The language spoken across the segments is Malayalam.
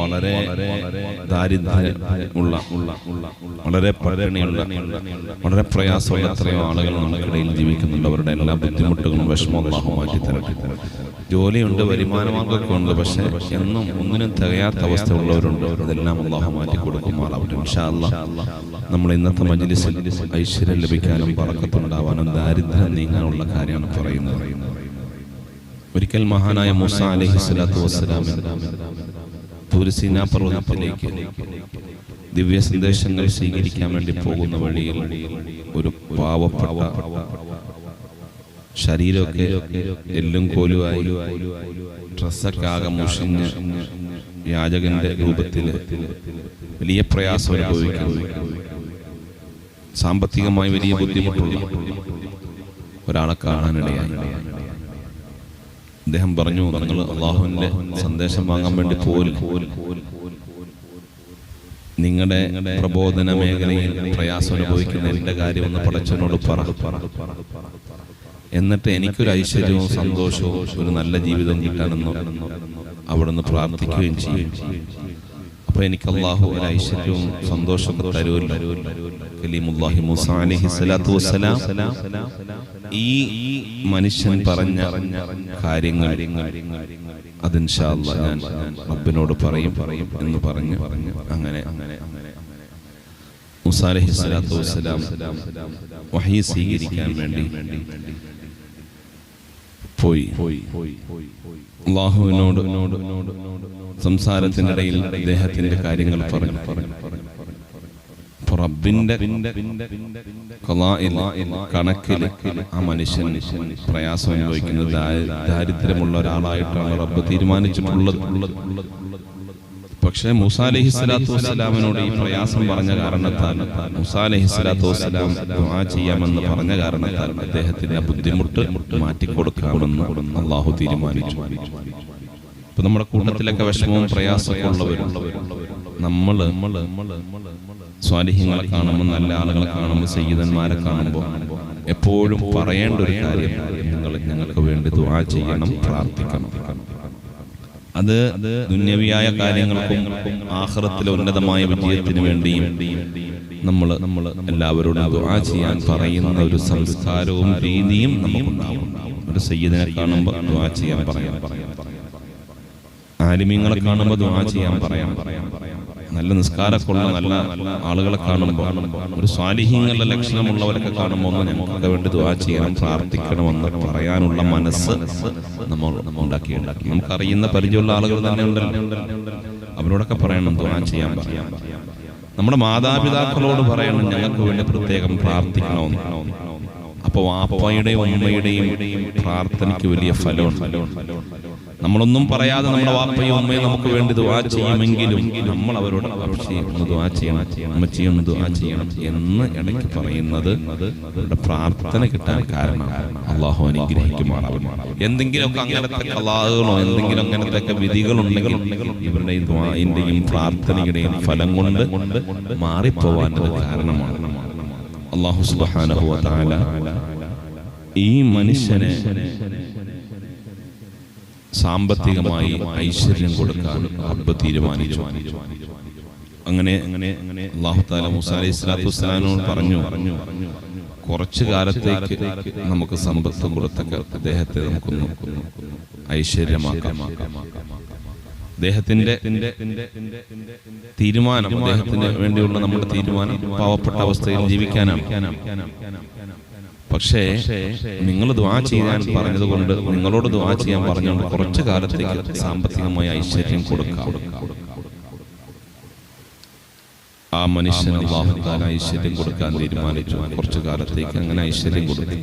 വളരെ ദാരിദ്ര്യമുള്ള, വളരെ പട്ടിണിയുള്ള, വളരെ പ്രയാസമുള്ള എത്രയോ ആളുകൾ നമുക്കിടയിൽ ജീവിക്കുന്നുണ്ട്. അവരുടെ എല്ലാ ബുദ്ധിമുട്ടുകളും വിഷമവും അല്ലാഹു മാറ്റി തരട്ടെ. ജോലിയുണ്ട്, വരുമാനമാർഗ്ഗമൊക്കെ ഉണ്ട്, പക്ഷെ എന്നും ഒന്നിനും തികയാത്ത അവസ്ഥയുള്ളവരുണ്ട്. അതെല്ലാം അല്ലാഹു മാറ്റി കൊടുക്കുമാറാവട്ടെ. ഇൻഷാ അല്ലാഹ് നമ്മൾ ഇന്നത്തെ മജ്‌ലിസിൽ ഐശ്വര്യം ലഭിക്കാനും ബറക്കത്തുണ്ടാവാനും ദാരിദ്ര്യം നീങ്ങാനുള്ള കാര്യമാണ് പറയുന്നത്. ഒരിക്കൽ മഹാനായ മൂസ അലൈഹിസ്സലാത്തു വസ്സലാം തൂർ സീനാ പർവ്വതത്തിലേക്ക് ദിവ്യ സന്ദേശങ്ങൾ സ്വീകരിക്കാൻ വേണ്ടി പോകുന്ന വഴിയിൽ ഒരു പാവപ്പെട്ട, ശരീരമൊക്കെ എല്ലും കോലുമായി, ഡ്രസ്സൊക്കെ ആകെ മുഷിഞ്ഞ് യാചകന്റെ രൂപത്തിൽ വലിയ പ്രയാസം അനുഭവിക്കുന്നു. സാമ്പത്തികമായി വലിയ ബുദ്ധിമുട്ടുള്ള ഒരാളെ കാണാനിടയായി. അദ്ദേഹം പറഞ്ഞു, നിങ്ങൾ അള്ളാഹുവിന്റെ സന്ദേശം വാങ്ങാൻ വേണ്ടി പോലും നിങ്ങളുടെ പ്രബോധന മേഖലയിൽ പ്രയാസം അനുഭവിക്കുന്ന എന്റെ കാര്യം ഒന്ന് പടച്ചവനോട് പറ, എന്നിട്ട് എനിക്കൊരു ഐശ്വര്യവും സന്തോഷവും ഒരു നല്ല ജീവിതം കിട്ടാനെന്ന് അവിടുന്ന് പ്രാർത്ഥിക്കുകയും ചെയ്യും. അപ്പൊ എനിക്ക് അല്ലാഹു ഒരു ഐശ്വര്യവും സന്തോഷവും തരുമല്ലോ. കലീമുല്ലാഹി മൂസ അലൈഹിസ്സലാത്തു വസ്സലാം ഈ മനുഷ്യൻ പറഞ്ഞ കാര്യങ്ങൾ അത് ഇൻഷാ അല്ലാഹ് ഞാൻ റബ്ബിനോട് പറയും എന്ന് പറഞ്ഞു. അങ്ങനെ മൂസ അലൈഹിസ്സലാത്തു വസ്സലാം വഹീ സ്വീകരിക്കാൻ വേണ്ടി പോയി. അല്ലാഹുവിനോട് സംസാരത്തിനിടയിൽ അദ്ദേഹത്തിന്റെ കാര്യങ്ങൾ പറഞ്ഞു. റബ്ബിന്റെ കണക്കിൽ ആ മനുഷ്യൻ പ്രയാസം അനുഭവിക്കുന്നത് ദാരിദ്ര്യമുള്ള ഒരാളായിട്ടാണ് റബ്ബ് തീരുമാനിച്ചിട്ടുള്ളത്. പക്ഷേ മൂസ അലൈഹിസ്സലാത്തു വസ്സലാമിനോട് ഈ പ്രയാസം പറഞ്ഞ കാരണത്താൽ, മൂസ അലൈഹിസ്സലാത്തു വസ്സലാം ദുആ ചെയ്യാമെന്ന് പറഞ്ഞ കാരണത്താൽ അദ്ദേഹത്തിന്റെ ബുദ്ധിമുട്ട് മാറ്റിക്കൊടുക്കാമെന്ന് അല്ലാഹു തീരുമാനിച്ചു. ഇപ്പൊ നമ്മുടെ കൂട്ടത്തിലൊക്കെ വിഷമവും പ്രയാസമൊക്കെ ഉള്ളവരും നമ്മള് സ്വാലിഹ്യങ്ങളെ കാണുമ്പോൾ, നല്ല ആളുകളെ കാണുമ്പോൾ, സയ്യിദന്മാരെ കാണുമ്പോൾ എപ്പോഴും പറയേണ്ട ഒരു കാര്യം, ഞങ്ങൾക്ക് വേണ്ടി ദുആ ചെയ്യണം, പ്രാർത്ഥിക്കണം. അത് ദുന്യവിയായ കാര്യങ്ങൾക്കും ആഖിറത്തിലെ ഉന്നതമായ വിജയത്തിന് വേണ്ടിയും നമ്മൾ എല്ലാവരോടും ദുആ ചെയ്യാൻ പറയുന്ന ഒരു സംസ്കാരവും രീതിയും നമുക്കുണ്ടാവും. ഒരു സയ്യിദിനെ കാണുമ്പോൾ ദുആ ചെയ്യാൻ പറയാം, ആലിമീങ്ങളെ കാണുമ്പോൾ ദുആ ചെയ്യാൻ പറയാം, നല്ല നിസ്കാരക്കുള്ള നല്ല ആളുകളെ കാണുമ്പോൾ, ഒരു സ്വാലിഹീങ്ങളുടെ ലക്ഷണമുള്ളവരൊക്കെ കാണുമ്പോൾ ഒന്ന് ഞങ്ങൾക്ക് വേണ്ടി ദുആ ചെയ്യണം, പ്രാർത്ഥിക്കണമെന്ന് പറയാനുള്ള മനസ്സ് നമ്മൾ ഉണ്ടാക്കി. നമുക്കറിയുന്ന പരിചയമുള്ള ആളുകൾ തന്നെ ഉണ്ടല്ലോ, അവരോടൊക്കെ പറയണം, ദുആ ചെയ്യാൻ പറയാം. നമ്മുടെ മാതാപിതാക്കളോട് പറയണം, ഞങ്ങൾക്ക് വേണ്ടി പ്രത്യേകം പ്രാർത്ഥിക്കണമെന്ന്. അപ്പൊ വാപ്പയുടെയും ഉമ്മയുടെയും പ്രാർത്ഥനയ്ക്ക് വലിയ ഫലമുണ്ട്. നമ്മളൊന്നും പറയാതെ നമ്മുടെ വാപ്പയും ഉമ്മയും നമുക്ക് വേണ്ടി ദുആ ചെയ്യുമെങ്കിലും നമ്മൾ അവരോട് ഒന്ന് ദുആ ചെയ്യണം, അമ്മച്ചി ഒന്ന് ദുആ ചെയ്യണം എന്ന് ഇടയ്ക്ക് പറയുന്നത് അവരുടെ പ്രാർത്ഥന കിട്ടാൻ കാരണമാണ്. അല്ലാഹു അനുഗ്രഹിക്കുമാറാവട്ടെ. എന്തെങ്കിലുമൊക്കെ അങ്ങനത്തെ ഖളാകളോ എന്തെങ്കിലും അങ്ങനത്തെ വിധികളുണ്ടെങ്കിൽ ഇവരുടെ ദുആഇന്റെയും പ്രാർത്ഥനയുടെയും ഫലം കൊണ്ട് മാറിപ്പോവാൻ കാരണമാണ്. അല്ലാഹു സുബ്ഹാനഹു വ തആല ഈ മനുഷ്യനെ സാമ്പത്തികമായി ഐശ്വര്യം കൊടുക്കാൻ റബ്ബ് തീരുമാനിച്ചു. അങ്ങനെ അല്ലാഹു തആല മൂസ അലൈഹിസ്സലാത്തു വസ്സലാമിനോട് പറഞ്ഞു, കുറച്ചു കാലത്തേക്ക് നമുക്ക് സമ്പത്ത് കൊടുത്തൊക്കെ അദ്ദേഹത്തെ നമുക്കൊന്ന് ഐശ്വര്യമാക്കാം. അദ്ദേഹത്തിന്റെ തീരുമാനം, അദ്ദേഹത്തിന് വേണ്ടിയുള്ള നമ്മുടെ തീരുമാനം പാവപ്പെട്ട അവസ്ഥയിൽ ജീവിക്കാനാണ്. പക്ഷേ നിങ്ങൾ ദുആ ചെയ്യാൻ പറഞ്ഞതുകൊണ്ട്, നിങ്ങളോട് ദുആ ചെയ്യാൻ പറഞ്ഞുകൊണ്ട് കുറച്ചു കാലത്തേക്ക് സാമ്പത്തികമായ ഐശ്വര്യം കൊടുക്കാം. ആ മനുഷ്യൻ അല്ലാഹു തആല ഐശ്വര്യം കൊടുക്കാൻ തീരുമാനിച്ചു. കുറച്ചു കാലത്തേക്ക് അങ്ങനെ ഐശ്വര്യം കൊടുത്തു.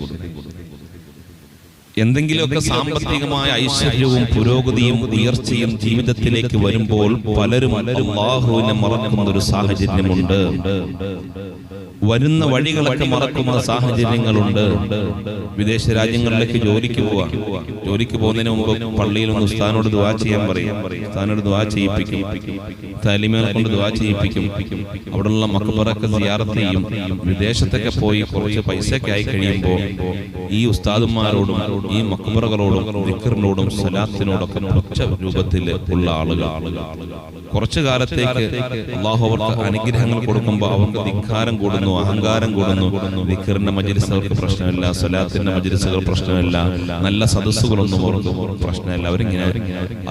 എന്തെങ്കിലുമൊക്കെ സാമ്പത്തികമായ ഐശ്വര്യവും പുരോഗതിയും ഉയർച്ചയും ജീവിതത്തിലേക്ക് വരുമ്പോൾ പലരും അല്ലാഹുവിനെ മറക്കുന്ന ഒരു സാഹചര്യമുണ്ട്. വരുന്ന വഴികളൊക്കെ മറക്കുന്ന സാഹചര്യങ്ങളുണ്ട്. വിദേശ രാജ്യങ്ങളിലേക്ക് ജോലിക്ക് പോകുന്നതിന് മുമ്പ് പള്ളിയിൽ ഒന്ന് ഉസ്താദിനോട് ദുആ ചെയ്യാൻ പറയും, ഉസ്താദിനോട് ദുആ ചെയ്യിപ്പിക്കും, തലിമയെ കൊണ്ട് ദുആ ചെയ്യിപ്പിക്കും, അവിടെയുള്ള മഖ്ബറൊക്കെ സിയാറത്ത് ചെയ്യും. വിദേശത്തൊക്കെ പോയി കുറച്ച് പൈസയൊക്കെ ആയി കഴിയുമ്പോൾ ഈ ഉസ്താദുമാരോടും ഈ മഖ്ബറകളോടും ദിക്റിനോടും സലാത്തിനോടൊക്കെ പുച്ഛ രൂപത്തിൽ ഉള്ള ആളുകൾ കുറച്ചു കാലത്തേക്ക് അല്ലാഹു അവർക്ക് അനുഗ്രഹങ്ങൾ കൊടുക്കുമ്പോൾ അവർക്ക് ധിക്കാരം കൂടുന്നു, അഹങ്കാരം കൂടുന്നു. ദിക്റിന്റെ മജ്‌ലിസ് അവർക്ക് പ്രശ്നമില്ല, സലാത്തിന്റെ മജ്‌ലിസുകൾ പ്രശ്നമില്ല, നല്ല സദസ്സുകളൊന്നും അവർക്ക് പ്രശ്നമില്ല. അവരിങ്ങനെ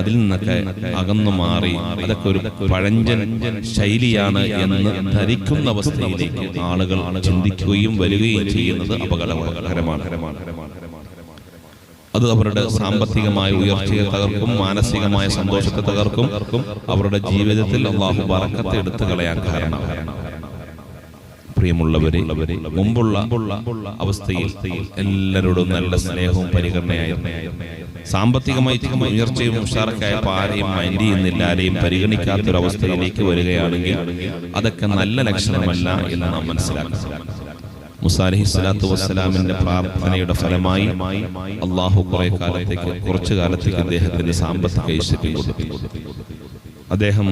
അതിൽ നിന്നൊക്കെ അകന്നു മാറി അതൊക്കെ ഒരു പഴഞ്ചൻ ശൈലിയാണ് എന്ന് ധരിക്കുന്ന അവസ്ഥയിലേക്ക് ആളുകൾ ചിന്തിക്കുകയും വരികയും ചെയ്യുന്നത് അപകടകരമാണ്. അത് അവരുടെ സാമ്പത്തികമായ ഉയർച്ചയെ തകർക്കും, മാനസികമായ സന്തോഷത്തെ തകർക്കും, അവരുടെ ജീവിതത്തിൽ അല്ലാഹു ബറക്കത്ത് എടുത്തു കളയാൻ കാരണമാണ്. പ്രിയമുള്ളവരെ, മുമ്പുള്ള അവസ്ഥയിൽ എല്ലാവരോടും നല്ല സ്നേഹവും പരിഗണനയായിരുന്നു. സാമ്പത്തികമായി ഉയർച്ചയും ഉഷാറൊക്കെയായപ്പോൾ ആരെയും മൈൻഡ് ചെയ്യുന്നില്ല, ആരെയും പരിഗണിക്കാത്തൊരവസ്ഥയിലേക്ക് വരികയാണെങ്കിൽ അതൊക്കെ നല്ല ലക്ഷണമല്ല എന്ന് നാം മനസ്സിലാക്കണം. മൂസാ അലൈഹിസ്സലാത്തു വസ്സലാമിന്റെ പ്രാർത്ഥനയുടെ ഫലമായി അല്ലാഹു കുറച്ചു കാലത്തേക്ക് അദ്ദേഹത്തിന് സാമ്പത്തിക ഐശ്വര്യം കൊടുത്തു. അദ്ദേഹം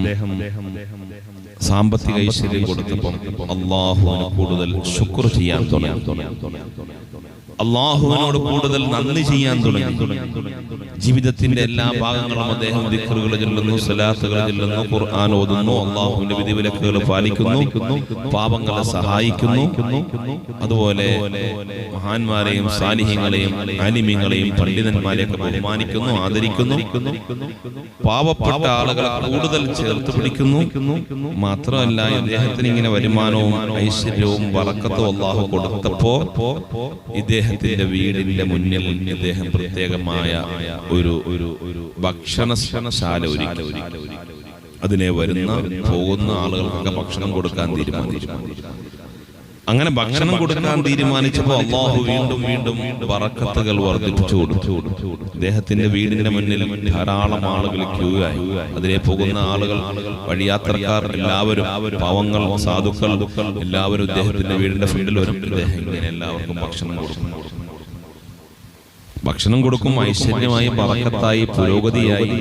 സാമ്പത്തിക ഐശ്വര്യം കൊടുത്തപ്പോൾ അല്ലാഹുവിന് കൂടുതൽ ശുക്ർ ചെയ്യാൻ തുടങ്ങി, അല്ലാഹുവിനോട് കൂടുതൽ നന്ദി ചെയ്യാൻ തുടങ്ങി. ജീവിതത്തിന്റെ എല്ലാ ഭാഗങ്ങളും അദ്ദേഹം ദിക്റുകൾ ചൊല്ലുന്നു, സലാത്തുകൾ ചൊല്ലുന്നു, ഖുർആൻ ഓതുന്നു, അല്ലാഹുവിന്റെ വിധിവിലക്കുകൾ പാലിക്കുന്നു, പാപങ്ങളെ സഹായിക്കുന്നു. അതുപോലെ മഹാന്മാരെയും സാലിഹ്യങ്ങളെയും ആലിമീങ്ങളെയും പണ്ഡിതന്മാരെയൊക്കെ ബഹുമാനിക്കുന്നു, ആദരിക്കുന്നു. പാവപ്പെട്ട ആളുകളെ കൂടുതൽ ചേർത്ത് പിടിക്കുന്നു. മാത്രമല്ല ഇദ്ദേഹത്തിന് ഇങ്ങനെ വരുമാനവും ഐശ്വര്യവും ബറക്കത്തും അല്ലാഹു കൊടുത്തപ്പോ ഇദ്ദേഹത്തിന്റെ വീടിന്റെ മുന്നിൽ ഇദ്ദേഹം പ്രത്യേകമായ ഒരു ഭക്ഷണശാല ഒരുക്കി. അതിനെ പോകുന്ന ആളുകൾക്കൊക്കെ ഭക്ഷണം കൊടുക്കാൻ തീരുമാനിച്ചു. അങ്ങനെ ഭക്ഷണം കൊടുക്കാൻ തീരുമാനിച്ചപ്പോൾ അല്ലാഹു വീണ്ടും വീണ്ടും ബറക്കത്തുകൾ വർദ്ധിപ്പിച്ചു കൊടുത്തു. അദ്ദേഹത്തിന്റെ വീടിന്റെ മുന്നിൽ ധാരാളം ആളുകൾ ക്യൂ ആയി. അതിലെ പോകുന്ന ആളുകൾ, വഴിയാത്രക്കാർ എല്ലാവരും, പാവങ്ങൾ, സാധുക്കൾ എല്ലാവരും ഇദ്ദേഹത്തിന്റെ വീടിന്റെ ഫ്രണ്ടിൽ വരും. ഇദ്ദേഹം ഇങ്ങനെ എല്ലാവർക്കും ഭക്ഷണം കൊടുക്കും. ഐശ്വര്യമായി, ബറക്കത്തായി, പുരോഗതിയായി.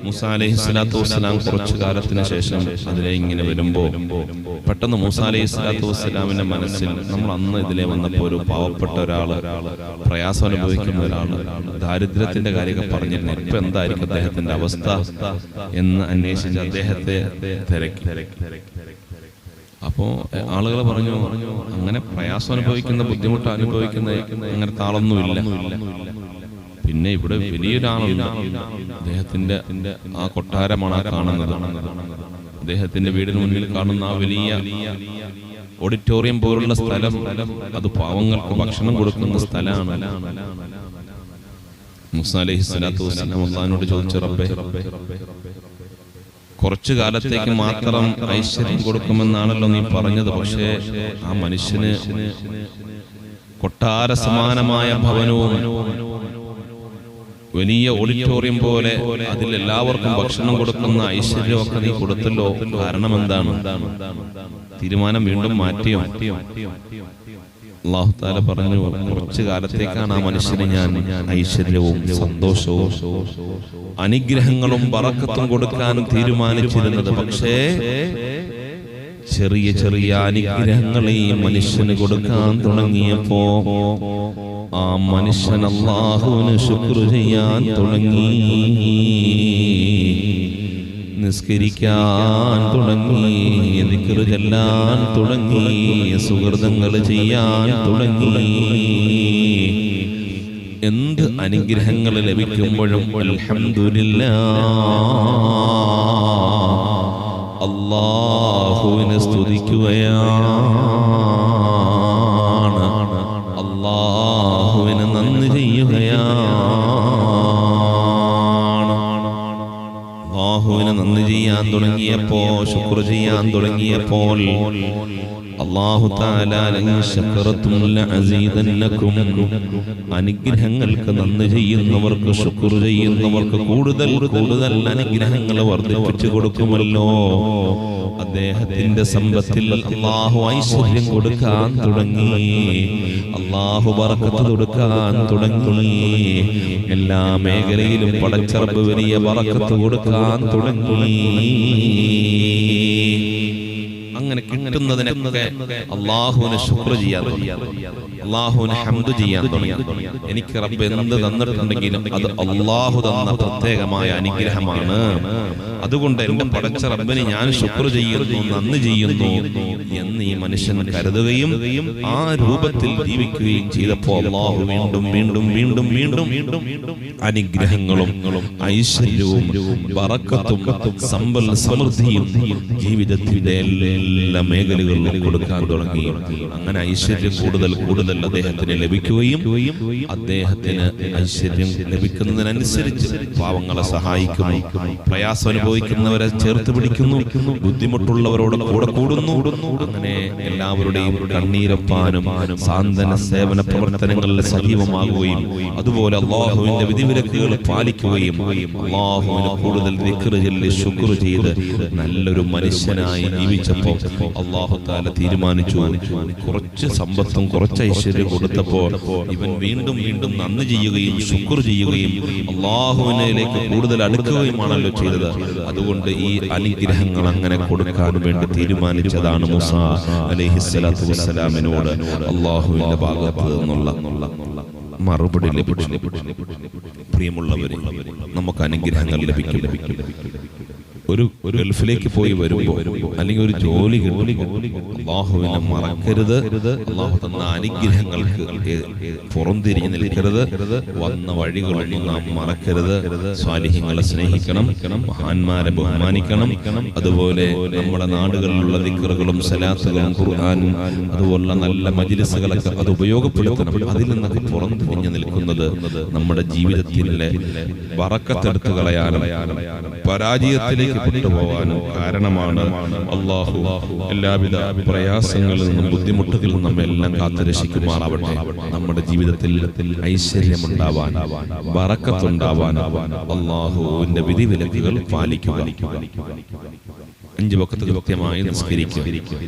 മൂസാ അലൈഹിസ്സലാത്തു വസ്സലാം കുറച്ചു കാലത്തിന് ശേഷം അതിലെ ഇങ്ങനെ വരുമ്പോ പെട്ടെന്ന് മൂസാ അലൈഹിസ്സലാത്തു വസ്സലാമിന്റെ മനസ്സിൽ, നമ്മൾ അന്ന് ഇതിലെ വന്നപ്പോ ഒരു പാവപ്പെട്ട ഒരാള്, പ്രയാസം അനുഭവിക്കുന്ന ഒരാള്, ദാരിദ്ര്യത്തിന്റെ കാര്യമൊക്കെ പറഞ്ഞിരുന്നു, ഇപ്പൊ എന്തായിരിക്കും അദ്ദേഹത്തിന്റെ അവസ്ഥ എന്ന് അന്വേഷിച്ച് അദ്ദേഹത്തെ തിരക്കി. അപ്പോ ആളുകൾ പറഞ്ഞു, അങ്ങനെ പ്രയാസം അനുഭവിക്കുന്ന, ബുദ്ധിമുട്ട് അനുഭവിക്കുന്ന അങ്ങനത്തെ ആളൊന്നുമില്ല. പിന്നെ ഇവിടെ വലിയൊരാളുണ്ട്, അദ്ദേഹത്തിന്റെ ആ കൊട്ടാരമാണ് കാണുന്നത്. അദ്ദേഹത്തിന്റെ വീടിന് മുന്നിൽ കാണുന്ന ആ വലിയ ഓഡിറ്റോറിയം പോലുള്ള സ്ഥലം, അത് പാവങ്ങൾക്ക് ഭക്ഷണം കൊടുക്കുന്ന സ്ഥലമാണ്. മൂസാ അലൈഹിസ്സലാത്തു വസ്സലാം അല്ലാഹുവിനോട് ചോദിച്ചു, റബ്ബേ, കുറച്ചു കാലത്തേക്ക് മാത്രം ഐശ്വര്യം കൊടുക്കുമെന്നാണല്ലോ നീ പറഞ്ഞത്. പക്ഷേ ആ മനുഷ്യന് കൊട്ടാര സമാനമായ ഭവനവും വലിയ ഓഡിറ്റോറിയം പോലെ അതിൽ എല്ലാവർക്കും ഭക്ഷണം കൊടുക്കുന്ന ഐശ്വര്യമൊക്കെ നീ കൊടുത്തല്ലോ. കാരണം എന്താണ്? തീരുമാനം വീണ്ടും മാറ്റിയോ? അല്ലാഹു തആല പറഞ്ഞു, കുറച്ചു കാലത്തേക്കാണ് ആ മനുഷ്യന് ഞാൻ ഐശ്വര്യവും സന്തോഷവും അനുഗ്രഹങ്ങളും ബറക്കത്തും കൊടുക്കാൻ തീരുമാനിച്ചിരുന്നത്. പക്ഷേ ചെറിയ ചെറിയ അനുഗ്രഹങ്ങളെ ഈ മനുഷ്യന് കൊടുക്കാൻ തുടങ്ങിയപ്പോ ആ മനുഷ്യൻ അല്ലാഹുവിന് ശുക്ർ ചെയ്യാൻ തുടങ്ങി, നിസ്കരിക്കാൻ തുടങ്ങി, ദിക്ർ ചൊല്ലാൻ തുടങ്ങി, സുഹൃതങ്ങൾ ചെയ്യാൻ തുടങ്ങി. എന്ത് അനുഗ്രഹങ്ങൾ ലഭിക്കുമ്പോഴും അൽഹംദുലില്ലാഹ് അല്ലാഹുവിനെ സ്തുതിക്കുകയാണ്, അല്ലാഹുവിനെ നന്ദി ചെയ്യുകയാണ്. അല്ലാഹുവിനെ നന്ദി ചെയ്യാൻ തുടങ്ങിയപ്പോൾ, ശുക്ർ ചെയ്യാൻ തുടങ്ങിയപ്പോൾ അല്ലാഹു തആല അനുഗ്രഹങ്ങൾക്ക് നന്ദി ചെയ്യുന്നവർക്ക്, ശുക്ർ ചെയ്യുന്നവർക്ക് കൂടുതൽ കൂടുതൽ അനുഗ്രഹങ്ങൾ വർദ്ധിപ്പിച്ചു കൊടുക്കുമല്ലോ. അദ്ദേഹത്തിന്റെ സമ്പത്തിൽ അല്ലാഹു ഐശ്വര്യം കൊടുക്കാൻ തുടങ്ങി, അല്ലാഹു ബറക്കത്ത് കൊടുക്കാൻ തുടങ്ങി. എല്ലാ മേഖലയിലും പടച്ചറബ് വലിയ ബറക്കത്ത് കൊടുക്കാൻ തുടങ്ങി. അങ്ങനെ കിട്ടുന്നതിനൊക്കെ അള്ളാഹുവിന് ശുക്ർ ചെയ്യാൻ തുടങ്ങി, അള്ളാഹുവിന് ഹംദ് ചെയ്യാൻ തുടങ്ങി. എനിക്ക് റബ്ബ് എന്ത് തന്നിട്ടുണ്ടെങ്കിലും അത് അള്ളാഹു തന്ന പ്രത്യേകമായ അനുഗ്രഹമാണ്. അതുകൊണ്ട് എന്റെ പടച്ച റബ്ബിന് ഞാൻ ശുക്ർ ചെയ്യുന്നു, നന്ദി ചെയ്യുന്നു എന്ന് ഈ മനുഷ്യൻ കരുതുകയും ആ രൂപത്തിൽ ജീവിക്കുകയും ചെയ്തപ്പോൾ അള്ളാഹു വീണ്ടും വീണ്ടും വീണ്ടും വീണ്ടും അനുഗ്രഹങ്ങളും ഐശ്വര്യവും ബറക്കത്തും സമ്പൽ സമൃദ്ധിയും ജീവിതത്തിന്റെ എല്ലാ മേഖലകളിലും കൊടുക്കാൻ തുടങ്ങി. അങ്ങനെ ഐശ്വര്യം കൂടുതൽ കൂടുതൽ അദ്ദേഹത്തിന് ലഭിക്കുകയും അദ്ദേഹത്തിന് ഐശ്വര്യം ലഭിക്കുന്നതിനനുസരിച്ച് പാവങ്ങളെ സഹായിക്കുന്നു, പ്രയാസം അനുഭവിക്കുന്നവരെ ചേർത്ത് പിടിക്കുന്നു, ബുദ്ധിമുട്ടുള്ളവരോട് കൂടെ കൂടുന്നു. അങ്ങനെ എല്ലാവരുടെയും കണ്ണീരൊപ്പാനും സാന്ത്വന സേവന പ്രവർത്തനങ്ങളിൽ സജീവമാകുകയും അതുപോലെ അള്ളാഹുവിന്റെ വിധിവിലക്കുകൾ പാലിക്കുകയും അള്ളാഹുവിന് കൂടുതൽ ദിക്ർ ചൊല്ലി ശുക്ർ ചെയ്ത് നല്ലൊരു മനുഷ്യനായി ജീവിച്ചപ്പോൾ അള്ളാഹു തആല തീരുമാനിച്ചു, കുറച്ച് സമ്പത്തും കുറച്ച് ഐശ്വര്യം കൊടുത്തപ്പോൾ ഇവൻ വീണ്ടും വീണ്ടും നന്ദി ചെയ്യുകയും ശുക്ർ ചെയ്യുകയും അള്ളാഹുവിനിലേക്ക് കൂടുതൽ അടുക്കുകയുമാണല്ലോ ചെയ്തത്. അതുകൊണ്ട് ഈ അനുഗ്രഹങ്ങൾ അങ്ങനെ കൊടുക്കാൻ വേണ്ടി തീരുമാനിച്ചതാണ് മൂസ അലൈഹിസ്സലാത്തു വസ്സലാമിനോട് അള്ളാഹുവിന്റെ ഭാഗത്ത് നിന്നുള്ള മറുപടി ലഭിച്ചു. പ്രിയമുള്ളവരെ, നമുക്ക് അനുഗ്രഹങ്ങൾ ലഭിക്കും. ഒരു ഗൾഫിലേക്ക് പോയി വരുമ്പോൾ അല്ലെങ്കിൽ ഒരു ജോലി അല്ലാഹുവിനെ മറക്കരുത്. അല്ലാഹു തന്ന അനുഗ്രഹങ്ങൾക്ക് പുറംതിരിഞ്ഞ് നിൽക്കരുത്. വന്ന വഴികളൊന്നും നാം മറക്കരുത്. സ്വാലിഹ്യങ്ങളെ സ്നേഹിക്കണം, മഹാന്മാരെ ബഹുമാനിക്കണം. അതുപോലെ നമ്മുടെ നാടുകളിലുള്ള ദിക്റുകളും സലാത്തുകളും ഖുർആനും അതുപോലുള്ള നല്ല മജ്‌ലിസുകളൊക്കെ അത് ഉപയോഗപ്പെടുത്തണം. അതിൽ നിന്നൊക്കെ പുറംതിരിഞ്ഞ് നിൽക്കുന്നത് നമ്മുടെ ജീവിതത്തിലെ ബറക്കത്തെടുത്ത് കളയാനും പരാജയത്തിലേക്ക് കൊണ്ടുപോകാനും കാരണമാണ്. അല്ലാഹു എല്ലാവിധ പ്രയാസങ്ങളിൽ നിന്നും ബുദ്ധിമുട്ടുകളിൽ നിന്നും എല്ലാം കാത്തുരക്ഷിക്കുമാറാവട്ടെ. നമ്മുടെ ജീവിതത്തിൽ ഐശ്വര്യമുണ്ടാവാൻ, ബറക്കത്തുണ്ടാവാൻ അല്ലാഹുവിന്റെ വിധിവിലക്കുകൾ പാലിക്കുക. 5 വഖത്ത് കൃത്യമായി നിസ്കരിക്കുക.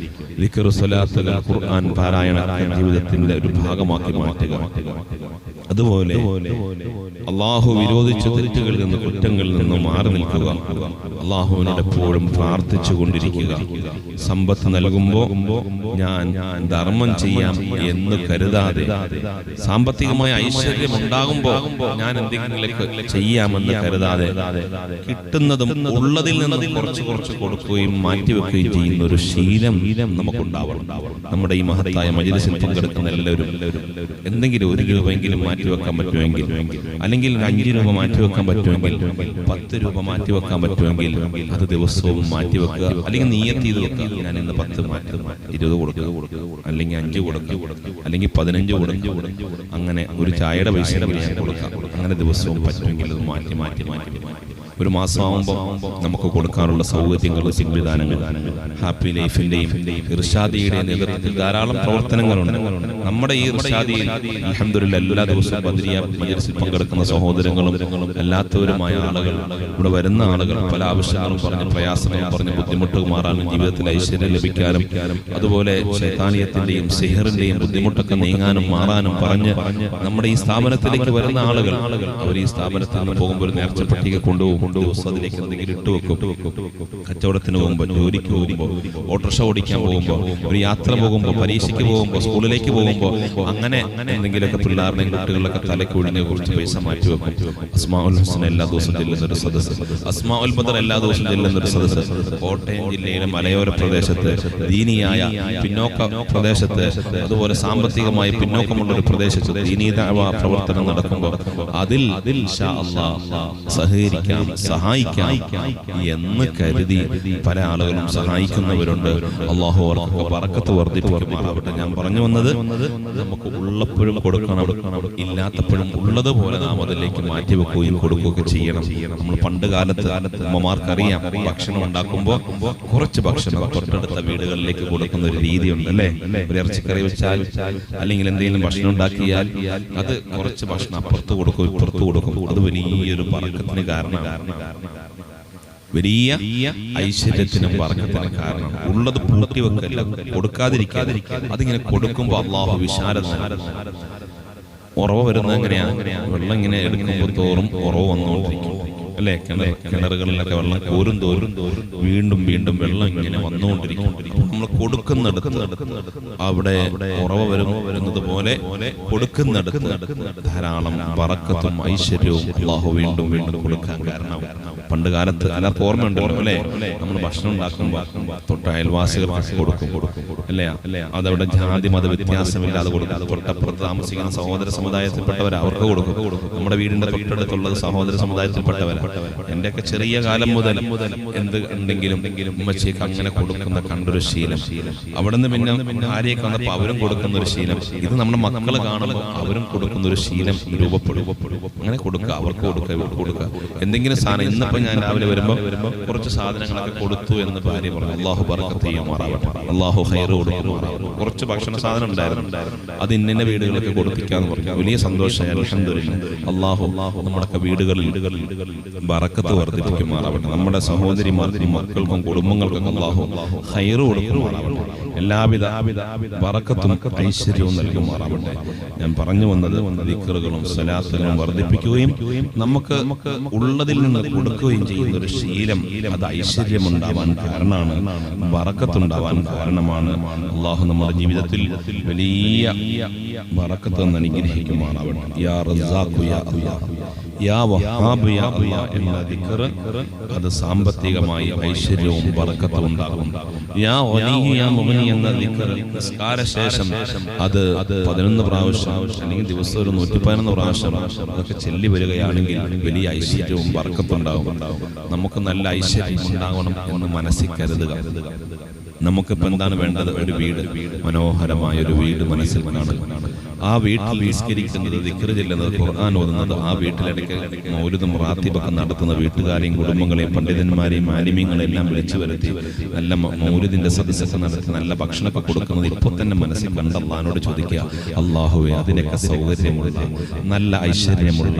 ദിക്ർ, സ്വലാത്ത്, ഖുർആൻ പാരായണം ജീവിതത്തിന്റെ ഒരു ഭാഗമാക്കി മാറ്റുക. അതുപോലെ അള്ളാഹു വിരോധിച്ച തെറ്റുകളിൽ നിന്ന്, കുറ്റങ്ങളിൽ നിന്നും മാറി നിൽക്കുക. അള്ളാഹുവിനോട് എപ്പോഴും പ്രാർത്ഥിച്ചു കൊണ്ടിരിക്കുക. സമ്പത്ത് നൽകുമ്പോൾ ഞാൻ ധർമ്മം ചെയ്യാം എന്ന് കരുതാതെ, സാമ്പത്തികമായ ഐശ്വര്യം ഉണ്ടാകുമ്പോൾ ഞാൻ എന്തെങ്കിലും ചെയ്യാമെന്ന് കരുതാതെ, കിട്ടുന്നതും ഉള്ളതിൽ നിന്നും കുറച്ച് കുറച്ച് കൊടുക്കുകയും മാറ്റിവെക്കുകയും ചെയ്യുന്ന ഒരു ശീലം നമുക്കുണ്ടാവണം. നമ്മുടെ ഈ മഹത്തായ മജ്‌ലിസിൽ പങ്കെടുക്കുന്ന എല്ലാവരും എന്തെങ്കിലും 1 രൂപയെങ്കിലും മാറ്റിവെക്കാൻ പറ്റുമെങ്കിൽ, അല്ലെങ്കിൽ 5 രൂപ മാറ്റിവെക്കാൻ പറ്റുമെങ്കിൽ, 10 രൂപ മാറ്റിവെക്കാൻ പറ്റുമെങ്കിൽ അത് ദിവസവും മാറ്റിവെക്കുക. അല്ലെങ്കിൽ നിയ്യത്ത് ചെയ്ത് വെക്കുക, ഞാൻ ഇന്ന് 10 മാറ്റും, 20 കൊടുക്കുക, അല്ലെങ്കിൽ 5 കൊടുക്കുക, അല്ലെങ്കിൽ 15 കൊടുക്കുക. അങ്ങനെ ഒരു ചായയുടെ പൈസ കൊടുക്കാം. അങ്ങനെ ദിവസവും പറ്റുമെങ്കിൽ അത് മാറ്റി മാറ്റി മാറ്റി ഒരു മാസമാകുമ്പോൾ നമുക്ക് കൊടുക്കാനുള്ള സൗകര്യങ്ങൾ, സംവിധാനങ്ങൾ ഹാപ്പി ലൈഫിന്റെയും ഇർഷാദിയുടെയും നേതൃത്വത്തിൽ ധാരാളം പ്രവർത്തനങ്ങളുണ്ട്. നമ്മുടെ ഈ ഇർഷാദിയിൽ അൽഹംദുലില്ലാഹ് എല്ലാ ദിവസവും ബദ്രിയ മജ്‌ലിസിൽ പങ്കെടുക്കുന്ന സഹോദരങ്ങളും അല്ലാത്തവരുമായ ആളുകൾ, ഇവിടെ വരുന്ന ആളുകൾ പല ആവശ്യങ്ങളും പറഞ്ഞ്, പ്രയാസങ്ങളും പറഞ്ഞ്, ബുദ്ധിമുട്ട് മാറാനും ജീവിതത്തിൽ ഐശ്വര്യം ലഭിക്കാനും അതുപോലെ ശൈത്താനിയത്തിന്റെയും സിഹറിന്റെയും ബുദ്ധിമുട്ടൊക്കെ നീങ്ങാനും മാറാനും പറഞ്ഞ് നമ്മുടെ ഈ സ്ഥാപനത്തിലേക്ക് വരുന്ന ആളുകൾ, അവർ ഈ സ്ഥാപനത്തിൽ നിന്ന് പോകുമ്പോൾ ഒരു നേർച്ച പട്ടിക കൊണ്ടുപോകും. അതിലേക്ക് എന്തെങ്കിലും ഇട്ടുവെക്കും. കച്ചവടത്തിന് പോകുമ്പോൾ, ജോലിക്ക് പോകുമ്പോൾ, ഓട്ടോറിക്ഷ ഓടിക്കാൻ പോകുമ്പോൾ, ഒരു യാത്ര പോകുമ്പോൾ, പരീക്ഷയ്ക്ക് പോകുമ്പോൾ, സ്കൂളിലേക്ക് പോകുമ്പോൾ, അങ്ങനെ എന്തെങ്കിലുമൊക്കെ പിള്ളേരുടെയും കുട്ടികളൊക്കെ തലയ്ക്ക് ഒഴിഞ്ഞ് കുറച്ച് പൈസ മാറ്റിവെക്കും. അസ്മാഉൽ ഹുസ്ന എല്ലാ ദിവസവും ചെല്ലുന്നൊരു സദസ്സ്, അസ്മാഉൽ ബദർ എല്ലാ ദിവസവും ചെല്ലുന്നൊരു സദസ്സ്, കോട്ടയം ജില്ലയിലെ മലയോര പ്രദേശത്ത്, ദീനിയായ പിന്നോക്ക പ്രദേശത്ത്, അതുപോലെ സാമ്പത്തികമായി പിന്നോക്കമുള്ളൊരു പ്രദേശത്ത് ദീനീ ദഅവ പ്രവർത്തനം നടക്കുമ്പോൾ അതിൽ ഇൻഷാ അല്ലാഹ് സഹകരിക്കാം, സഹായിക്കാം എന്ന് കരുതി പല ആളുകളും സഹായിക്കുന്നവരുണ്ട്. അല്ലാഹു അവർക്ക് ബറക്കത്ത് വർദ്ധിപ്പിക്കുമാറാവട്ടെ. ഞാൻ പറഞ്ഞു വന്നത്, നമുക്ക് ഉള്ളപ്പോഴും കൊടുക്കണം, ഇല്ലാത്തപ്പോഴും ഉള്ളതുപോലെ നാം അതിലേക്ക് മാറ്റിവെക്കുകയും കൊടുക്കുകയൊക്കെ ചെയ്യണം. നമ്മൾ പണ്ട് കാലത്ത് അമ്മമാർക്കറിയാം, ഭക്ഷണം ഉണ്ടാക്കുമ്പോൾ കുറച്ച് ഭക്ഷണം തൊട്ടടുത്ത വീടുകളിലേക്ക് കൊടുക്കുന്ന ഒരു രീതിയുണ്ട് അല്ലേ? ഒരു ഇറച്ചിക്കറി വെച്ചാൽ അല്ലെങ്കിൽ എന്തെങ്കിലും ഭക്ഷണം ഉണ്ടാക്കിയാൽ അത് കുറച്ച് ഭക്ഷണം അപ്പുറത്ത് കൊടുക്കും, ഇപ്പുറത്ത് കൊടുക്കും. അത് വലിയൊരു ബറക്കത്തിന് കാരണമാണ്, വലിയ ഐശ്വര്യത്തിനും ബറക്കത്തിനും കാരണം. ഉള്ളത് പൂട്ടിവെക്കല്ല, കൊടുക്കാതിരിക്കാതെ അതിങ്ങനെ കൊടുക്കുമ്പോൾ അല്ലാഹു വിശാലത. ഉറവ് വരുന്നത് എങ്ങനെയാ? വെള്ളം ഇങ്ങനെ എടുക്കുമ്പോൾ തോറും ഉറവ് വന്നുകൊണ്ടിരിക്കും. അല്ലെ? കിണറുകളിലൊക്കെ വെള്ളം കോരും തോറും വീണ്ടും വീണ്ടും വെള്ളം ഇങ്ങനെ വന്നുകൊണ്ടിരിക്കും. നമ്മൾ കൊടുക്കുന്നിടത്ത് അവിടെ ഉറവ വരുന്നത് പോലെ കൊടുക്കുന്നിടത്ത് ധാരാളം ബറക്കത്തും ഐശ്വര്യവും അല്ലാഹു വീണ്ടും വീണ്ടും കൊടുക്കാൻ കാരണം. പണ്ട് കാലത്ത് എല്ലാവർക്കും ഓർമ്മയുണ്ടല്ലോ അല്ലെ? നമ്മൾ ഭക്ഷണം ഉണ്ടാക്കുമ്പോൾ തൊട്ട് അയൽവാസികൾക്ക് കൊടുക്കും അല്ലേ? അതവിടെ ജാതി മത വ്യത്യാസമില്ലാതെ കൊടുക്കും. തൊട്ടപ്പുറത്ത് താമസിക്കുന്ന സഹോദര സമുദായത്തിൽപ്പെട്ടവർ അവർക്ക് കൊടുക്കും. നമ്മുടെ വീടിന്റെ തൊട്ടടുത്തുള്ളത് സഹോദര സമുദായത്തിൽപ്പെട്ടവരാണ്. എന്റെയൊക്കെ ചെറിയ കാലം മുതൽ എന്ത് ഉണ്ടെങ്കിലും ഉമ്മച്ചേക്ക് അങ്ങനെ കൊടുക്കുന്ന കണ്ടൊരു ശീലം. അവിടെ നിന്ന് പിന്നെ ഭാര്യയൊക്കെ വന്നപ്പോൾ അവരും കൊടുക്കുന്ന ഒരു ശീലം. ഇത് നമ്മുടെ മക്കള് കാണുമ്പോൾ അവരും കൊടുക്കുന്ന ഒരു ശീലം രൂപപ്പെടും. അങ്ങനെ കൊടുക്കുക, അവർക്ക് കൊടുക്കുക. എന്തെങ്കിലും സാധനം ഇന്നിപ്പോ ഞാൻ രാവിലെ വരുമ്പോ കുറച്ച് സാധനങ്ങളൊക്കെ കൊടുത്തു എന്ന് ഭാര്യ പറഞ്ഞു. അല്ലാഹു ബർക്കത്ത് ചെയ്യുമാറാവട്ടെ, അല്ലാഹു ഖൈർ കൊടുക്കുമാറാവട്ടെ. കുറച്ച് ഭക്ഷണ സാധനം ഉണ്ടായിരുന്നു, അത് ഇന്ന വീടുകളിലേക്ക് കൊടുപ്പിക്കാന്ന് പറഞ്ഞു. വലിയ സന്തോഷമായി. അൽഹംദുലില്ലാഹ്. അല്ലാഹു നമ്മുടെ വീടുകളിൽ ബറക്കത്ത് വർദ്ധിപ്പിക്കുമാറാവട്ടെ. നമ്മുടെ സഹോദരിമാർക്കും മക്കൾക്കും കുടുംബങ്ങൾക്കും അല്ലാഹു ഖൈർ കൊടുക്കുമാറാവട്ടെ. എല്ലാവിധ ബറക്കത്തും ഐശ്വര്യവും നൽകുമാറാവട്ടെ. ഞാൻ പറഞ്ഞു വന്നത് ദിക്റുകളും സ്വലാത്തുകളും വർദ്ധിപ്പിക്കുകയും നമുക്ക് ഉള്ളതിൽ നിന്ന് കൊടുക്കുകയും ചെയ്യുന്ന ഒരു ശീലം, അത് ഐശ്വര്യമുണ്ടാവാൻ കാരണമാണ്, ബറക്കത്തുണ്ടാവാൻ കാരണമാണ്. അല്ലാഹു നമ്മുടെ ജീവിതത്തിൽ വലിയ ബറക്കത്ത് അനുഗ്രഹിക്കുമാറാവട്ടെ. യാ റസാഖു യാ അല്ലാഹ്, യാ വഹാബ് യാ അല്ലാഹ് എന്ന ദിക്ർ അത് സാമ്പത്തികമായി ഐശ്വര്യവും ബറക്കത്തും ഉണ്ടാകും. യാ വലിയ യാ മുഗ്നി എന്ന ദിക്ർ നിസ്കാരശേഷം അത് 11 പ്രാവശ്യം അല്ലെങ്കിൽ ദിവസം ഒരു 111 പ്രാവശ്യം അതൊക്കെ ചൊല്ലി വരികയാണെങ്കിൽ വലിയ ഐശ്വര്യവും ബറക്കത്തും ഉണ്ടാകും. നമുക്ക് നല്ല ഐശ്വര്യം ഉണ്ടാകണം എന്ന് മനസ്സിൽ കരുതുക. നമുക്കിപ്പോൾ എന്താണ് വേണ്ടത്? ഒരു വീട്, മനോഹരമായ ഒരു വീട് മനസ്സിൽ കാണുക. ആ വീട്ടിൽ നിസ്കരിക്കുന്നത്, ദിക്ർ ചെല്ലുന്നത്, ഖുർആൻ ഓതുന്നത്, ആ വീട്ടിലിടയ്ക്ക് മൗലിദും റാത്തിബൊക്കെ നടത്തുന്ന വീട്ടുകാരെയും കുടുംബങ്ങളെയും പണ്ഡിതന്മാരെയും ആലിമീങ്ങളെയും എല്ലാം വിളിച്ചു വരുത്തി നല്ല മൗലിദിന്റെ സദസ്സൊക്കെ നടത്തി നല്ല ഭക്ഷണമൊക്കെ കൊടുക്കുന്നത് ഇപ്പോൾ തന്നെ മനസ്സിൽ കണ്ട് അള്ളാഹിനോട് ചോദിക്കുക, അള്ളാഹുവേ അതിനൊക്കെ സൗകര്യമുള്ള, നല്ല ഐശ്വര്യമുള്ള,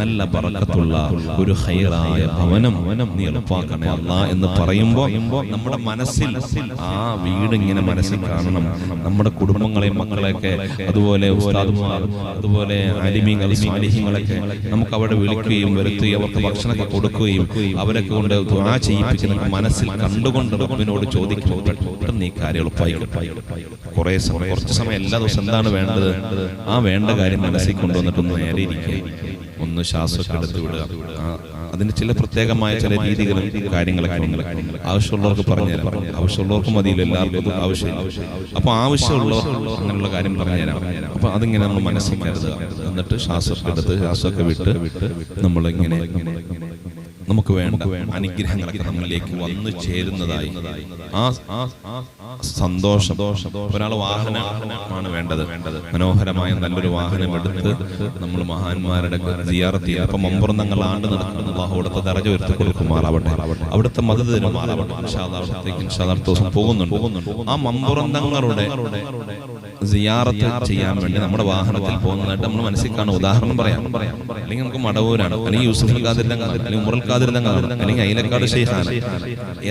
നല്ല ബറക്കത്തുള്ള ഒരു ഖൈറായ ഭവനം നീ എളുപ്പാക്കണേ അല്ലാ എന്ന് പറയുമ്പോൾ നമ്മുടെ മനസ്സിൽ ആ വീട് ഇങ്ങനെ മനസ്സിൽ കാണണം. നമ്മുടെ കുടുംബങ്ങളെയും മക്കളെയൊക്കെ അതുപോലെ ഉസ്താദുമാർ, അതുപോലെ അലിമീങ്ങൾ, സ്വാലിഹീങ്ങളൊക്കെ നമുക്ക് അവിടെ വിളിക്കുകയും വരുത്തുകയും അവർക്ക് ഭക്ഷണമൊക്കെ കൊടുക്കുകയും അവരൊക്കെ കൊണ്ട് ദുആ ചെയ്യിപ്പിക്കുന്ന മനസ്സിൽ കണ്ടുകൊണ്ട് റബ്ബിനോട് ചോദിക്കുമ്പോൾ പെട്ടെന്ന് ഈ കാര്യം എളുപ്പമായിക്കട്ടെ. കുറച്ച് സമയം എല്ലാ ദിവസവും എന്താണ് വേണ്ടത്? ആ വേണ്ട കാര്യം മനസ്സിൽ കൊണ്ടുവന്നിട്ടൊന്ന് നേരെ ഇരിക്കുക, ഒന്ന് ശ്വാസമൊക്കെ എടുത്ത് വിടുക. അതിന് ചില പ്രത്യേകമായ ചില രീതികളും കാര്യങ്ങളൊക്കെ ആവശ്യമുള്ളവർക്ക് പറഞ്ഞുതരാം. ആവശ്യമുള്ളവർക്ക് മതിയില്ല, എല്ലാവർക്കും ആവശ്യമില്ല. അപ്പൊ ആവശ്യമുള്ളവർ അങ്ങനെയുള്ള കാര്യം പറഞ്ഞുതരാം. അപ്പൊ അതിങ്ങനെ നമ്മൾ മനസ്സിൽ കരുതുക. എന്നിട്ട് ശ്വാസമൊക്കെ എടുത്ത് ശ്വാസമൊക്കെ വിട്ട് നമ്മളിങ്ങനെ നമുക്ക് വേണ്ട അനുഗ്രഹങ്ങളൊക്കെ നമ്മളിലേക്ക് വന്നു ചേരുന്നതായി ആ സന്തോഷം. ഒരാൾ വാഹനമാണ് വേണ്ടത്, മനോഹരമായ നല്ലൊരു വാഹനം എടുത്ത് നമ്മൾ മഹാന്മാരുടെ സിയാറത്ത് ചെയ്യുക. അപ്പൊ മമ്പുറന്തങ്ങൾ ആണ്ട് നടക്കുന്നത് അല്ലാഹു അവിടുത്തെ ദറജ ഉയർത്തി കൊടുക്കുമാറാവട്ടെ, അവിടുത്തെ മദദ് തരുമാറാവട്ടെ. അവിടത്തേക്ക് അടുത്ത ദിവസം പോകുന്നുണ്ട്. ആ മമ്പുറന്തങ്ങളുടെ സിയാറത്ത് ചെയ്യാൻ വേണ്ടി നമ്മുടെ വാഹനത്തിൽ പോകുന്നതായിട്ട് നമ്മൾ മനസ്സിൽ കാണും. ഉദാഹരണം പറയാം, അല്ലെങ്കിൽ നമുക്ക് മടവൂരാണ്, അല്ലെങ്കിൽ യൂസുഫ് ഖാദിറിന്റെ അല്ലെങ്കിൽ ഉമറുൽ ഖാദിറിന്റെ അല്ലെങ്കിൽ അയിലക്കാട് ഷെയ്ഖാണ്,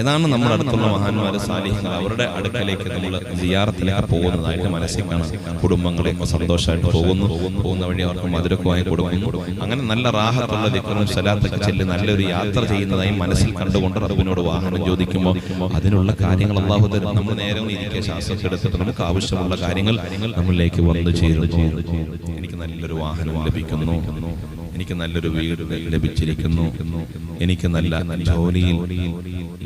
ഏതാണ് നമ്മുടെ അടുത്തുള്ള മഹാന്മാര് സാലിഹ്യങ്ങൾ, അവരുടെ അടുക്കലേക്ക് നമ്മൾ സിയാറത്തിലേക്ക് പോകുന്നതായിട്ട് മനസ്സിൽ കാണാം. കുടുംബങ്ങളെയൊക്കെ സന്തോഷമായിട്ട് പോകുന്ന വഴി അവർക്ക് മധുരക്ക് വാങ്ങി കൊടുക്കുന്നു. അങ്ങനെ നല്ല റാഹത്തുള്ള ദിക്റും സലാത്തൊക്കെ ചൊല്ലി നല്ലൊരു യാത്ര ചെയ്യുന്നതായി മനസ്സിൽ കണ്ടുകൊണ്ട് റബ്ബിനോട് വാഹനം ചോദിക്കുമ്പോൾ അതിനുള്ള കാര്യങ്ങൾ അല്ലാഹു തരും. നമ്മൾ നേരെ ഇരിക്കുക, ശ്വാസമൊക്കെ എടുത്തിട്ട് നമുക്ക് ആവശ്യമുള്ള കാര്യങ്ങൾ നമ്മളിലേക്ക് വന്നു ചേരുന്നു. എനിക്ക് നല്ലൊരു വാഹനം ലഭിക്കുന്നു, എനിക്ക് നല്ലൊരു വീട് ലഭിച്ചിരിക്കുന്നു, എനിക്ക് നല്ല ജോലിയിൽ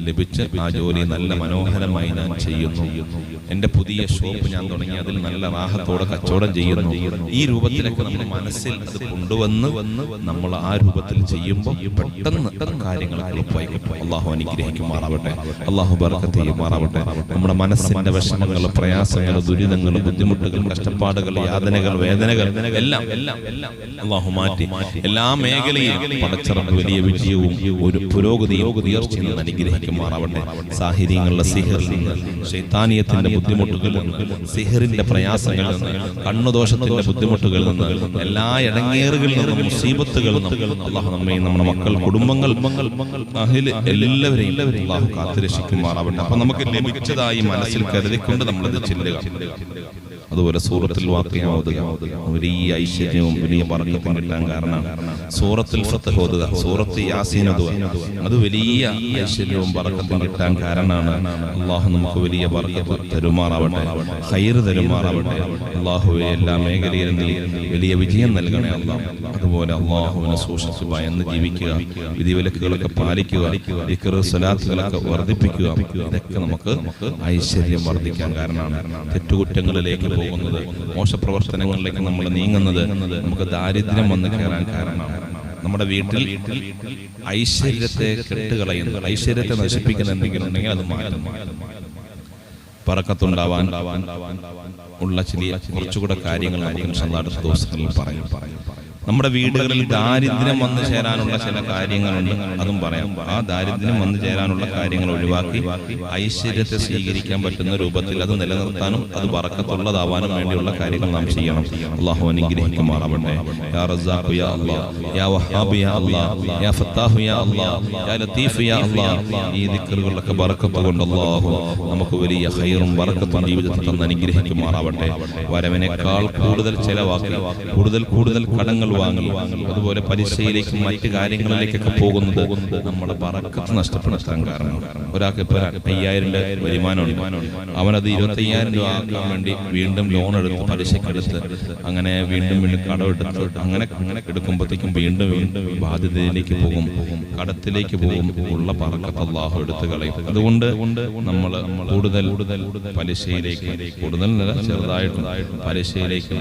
ലഭിച്ച് ആ ജോലി നല്ല മനോഹരമായി ഞാൻ ചെയ്യുന്നു, എന്റെ പുതിയ ഷോപ്പ് ഞാൻ തുടങ്ങി അതിൽ നല്ല റാഹത്തോടെ കച്ചവടം ചെയ്യുന്നു. ഈ രൂപത്തിലൊക്കെ നമ്മൾ മനസ്സിൽ അത് കൊണ്ടുവന്ന് നമ്മൾ ആ രൂപത്തിൽ ചെയ്യുമ്പോൾ പെട്ടെന്ന് കാര്യങ്ങൾ എളുപ്പമായി കിട്ടും. അള്ളാഹു അനുഗ്രഹിക്കുമാറാവട്ടെ, അള്ളാഹു ബർക്കത്ത് ചെയ്യുമാറാവട്ടെ. നമ്മുടെ മനസ്സിന്റെ വിഷമങ്ങൾ, പ്രയാസങ്ങൾ, ദുരിതങ്ങൾ, ബുദ്ധിമുട്ടുകൾ, കഷ്ടപ്പാടുകൾ, യാതനകൾ, വേദനകൾ എല്ലാം അള്ളാഹു മാറ്റി എല്ലാ മേഖലയിലും പടച്ചിറപ്പ് വലിയ വിജയവും ഒരു പുരോഗതിയും ഉയർച്ചയും അനുഗ്രഹിക്കുമാറാവട്ടെ. സാഹിര്യങ്ങളുടെ സിഹറിൽ നിന്ന്, ശൈത്താനിയത്തിന്റെ ബുദ്ധിമുട്ടുകളിൽ നിന്ന്, സിഹറിന്റെ പ്രയാസങ്ങളിൽ നിന്ന്, കണ്ണുദോഷത്തിന്റെ ബുദ്ധിമുട്ടുകളിൽ നിന്ന്, എല്ലാ ഇടങ്ങേറുകളിൽ നിന്നും, മുസീബത്തുകളിൽ നിന്നും അള്ളാഹു നമ്മയും നമ്മുടെ മക്കൾ, കുടുംബങ്ങൾ, എല്ലാവരെയും അള്ളാഹു കാത്തുരക്ഷിക്കുമാറാവട്ടെ. അപ്പൊ നമുക്ക് ലഭിച്ചതായി മനസ്സിൽ കരുതിക്കൊണ്ട് നമ്മളത് ചെല്ലുക. അതുപോലെ സൂറത്തുൽ വാഖിഅ ഓതുക, വലിയ ഐശ്വര്യവും വലിയ ബർക്കത്തും കിട്ടാൻ കാരണമാണ്. സൂറത്തുൽ ഫത്ഹ് ഓതുക, സൂറത്ത് യാസീൻ ഓതുക, അത് വലിയ ഐശ്വര്യവും ബർക്കത്തും കിട്ടാൻ കാരണമാണ്. അള്ളാഹു നമുക്ക് വലിയ ബർക്കത്ത് തരുമാറാവട്ടെ, ഖൈർ തരുമാറാവട്ടെ. അള്ളാഹുവെ എല്ലാ മേഖലയിലും നീ വലിയ വിജയം നൽകണേ അല്ലാഹ്. അതുപോലെ അള്ളാഹുവിനെ സൂക്ഷിച്ച് ഭയന്ന് ജീവിക്കുക, വിധിവിലക്കുകളൊക്കെ പാലിക്കുക, ദിക്ർ സ്വലാത്തുകളൊക്കെ വർദ്ധിപ്പിക്കുക. ഇതൊക്കെ നമുക്ക് ഐശ്വര്യം വർദ്ധിക്കാൻ കാരണമാണ്. തെറ്റുകുറ്റങ്ങളിലേക്ക് പോകുന്നത്, മോശപ്രവർത്തനങ്ങളിലേക്ക് നമ്മൾ നീങ്ങുന്നത് നമുക്ക് ദാരിദ്ര്യം വന്ന് കയറാൻ കാരണമാണ്. നമ്മുടെ വീട്ടിൽ ഐശ്വര്യത്തെ കെട്ടുകളയുന്നത്, ഐശ്വര്യത്തെ നശിപ്പിക്കുന്ന എന്തെങ്കിലും ഉണ്ടെങ്കിൽ അത് മാറ്റം. ബറക്കത്തുണ്ടാവാൻ ഉള്ള ചില കുറച്ചുകൂടെ കാര്യങ്ങൾ നമുക്ക് അടുത്ത ദിവസങ്ങളിൽ പറയും. നമ്മുടെ വീടുകളിൽ ദാരിദ്ര്യം വന്നു ചേരാനുള്ള ചില കാര്യങ്ങളുണ്ട്, അതും പറയാം. ആ ദാരിദ്ര്യം വന്നു ചേരാനുള്ള കാര്യങ്ങൾ ഒഴിവാക്കി ഐശ്വര്യത്തെ സ്വീകരിക്കാൻ പറ്റുന്ന രൂപത്തിൽ അത് നിലനിർത്താനും അത് ബറക്കത്തുള്ളതാവാനും വേണ്ടിയുള്ള കാര്യങ്ങൾ നാം ചെയ്യണം. അല്ലാഹു അനുഗ്രഹിക്കുമാറാവട്ടെ. യാ റസാഖ് യാ അല്ലാഹ്, യാ വഹാബ് യാ അല്ലാഹ്, യാ ഫത്താഹ് യാ അല്ലാഹ്, യാ ലത്തീഫ് യാ അല്ലാഹ്. ഈ ദിക്റുകളിലൊക്കെ ബറക്കത്ത് കൊണ്ട് അല്ലാഹു നമുക്ക് വലിയ ഖൈറും ബറക്കത്തും ജീവിതത്തിൽ തന്ന് അനുഗ്രഹിക്കുമാറാവട്ടെ. വരവിനേക്കാൾ കൂടുതൽ ചെലവാക്കി കൂടുതൽ കടങ്ങൾ വാങ്ങി അതുപോലെ പലിശയിലേക്കും മറ്റു കാര്യങ്ങളിലേക്കൊക്കെ പോകുന്നത് നമ്മുടെ ബറക്കത്ത് നഷ്ടപ്പെടുത്താൻ കാരണം. ഒരാൾക്ക് ഇപ്പോൾ 5000 വരുമാനമുണ്ട്, അവനത് 25,000 രൂപ ആക്കാൻ വേണ്ടി വീണ്ടും ലോൺ എടുത്ത് പലിശക്കെടുത്ത് അങ്ങനെ വീണ്ടും കടമെടുത്ത് അങ്ങനെ എടുക്കുമ്പോഴത്തേക്കും വീണ്ടും ബാധ്യതയിലേക്ക് പോകും, കടത്തിലേക്ക് പോകും. ഉള്ള ബറക്കത്ത് അല്ലാഹു എടുത്തു കളയും. അതുകൊണ്ട് നമ്മൾ കൂടുതൽ പലിശയിലേക്ക്, കൂടുതൽ ചെറുതായിട്ടും പലിശയിലേക്ക്,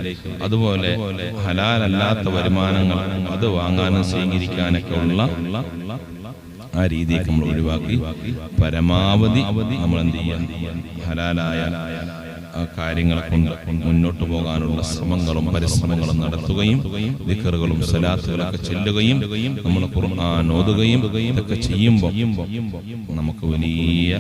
അതുപോലെ ഹലാലല്ലാത്ത വരുമാനങ്ങൾ അത് വാങ്ങാനും സ്വീകരിക്കാനൊക്കെ ഉള്ള ആ രീതിയൊക്കെ നമ്മൾ ഒഴിവാക്കി പരമാവധി നമ്മൾ എന്ത് ചെയ്യാം, ഹലാലായ കാര്യങ്ങളെ കൊണ്ട് മുന്നോട്ട് പോകാനുള്ള ശ്രമങ്ങളും പരിശ്രമങ്ങളും നടത്തുകയും ദിക്റുകളും സലാത്തുകളൊക്കെ ചെല്ലുകയും നമ്മൾ ഖുർആൻ ഓതുകയും ഇതൊക്കെ ചെയ്യുമ്പോൾ നമുക്ക് വലിയ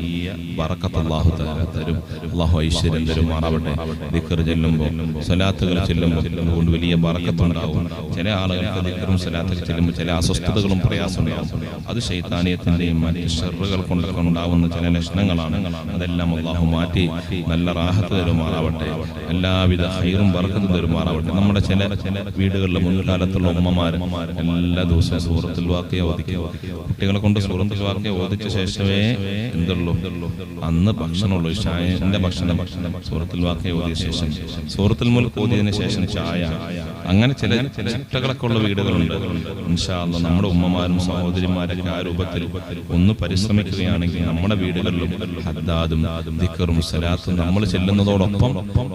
ബറക്കത്ത് അല്ലാഹു തആല തരും. അല്ലാഹു ഐശ്വര്യം തരുമാറാവട്ടെ. ദിക്ർ ചെല്ലുമ്പോൾ സലാത്തുകൾ ചെല്ലുമ്പോൾ അതുകൊണ്ട് വലിയ ബറക്കത്ത് ഉണ്ടാവും. ചില ആളുകൾക്ക് ദിക്റും സലാത്തുകൾ ചെല്ലുമ്പോൾ ചില അസ്വസ്ഥതകളും പ്രയാസമുണ്ടാവും. അത് ശൈത്താനിയത്തിന്റെയും മറ്റ് ഷർറുകൾ കൊണ്ടൊക്കെ ഉണ്ടാവുന്ന ചില ലക്ഷണങ്ങളാണ്. അതെല്ലാം അല്ലാഹു മാറ്റി നല്ല റാഹത്ത് തരുമാറാവട്ടെ. എല്ലാവിധ ഖൈറും ബറക്കത്തും തരുമാറാവട്ടെ. നമ്മുടെ ചില വീടുകളിലെ മുൻകാലത്തുള്ള ഉമ്മമാർ എല്ലാ ദിവസവും സൂറത്തുൽ വാഖിഅ ഓദിക്കുക. കുട്ടികളെ കൊണ്ട് സൂറത്തുൽ വാഖിഅ ഓദിച്ച ശേഷമേ എന്തുള്ളൂ, അന്ന് ഭക്ഷണമുള്ളൂ. ചായന്റെ ഭക്ഷണം സൂറത്തുൽ വാഖിഅ ഓതിയ ശേഷം, സൂറത്തുൽ മുൽക്ക് ഓതിയതിനു ശേഷം ചായ. അങ്ങനെ ചില ചിട്ടകളൊക്കെ ഉള്ള വീടുകളുണ്ട്. ഇൻഷാ അല്ലാഹ് നമ്മുടെ ഉമ്മമാരും സഹോദരിമാരൊക്കെ ആ രൂപത്തിൽ ഒന്ന് പരിശ്രമിക്കുകയാണെങ്കിൽ നമ്മുടെ വീടുകളിലും ഹദ്ദാദും ദിക്റും സലാത്തും നമ്മൾ ചെല്ലുന്നതോടൊപ്പം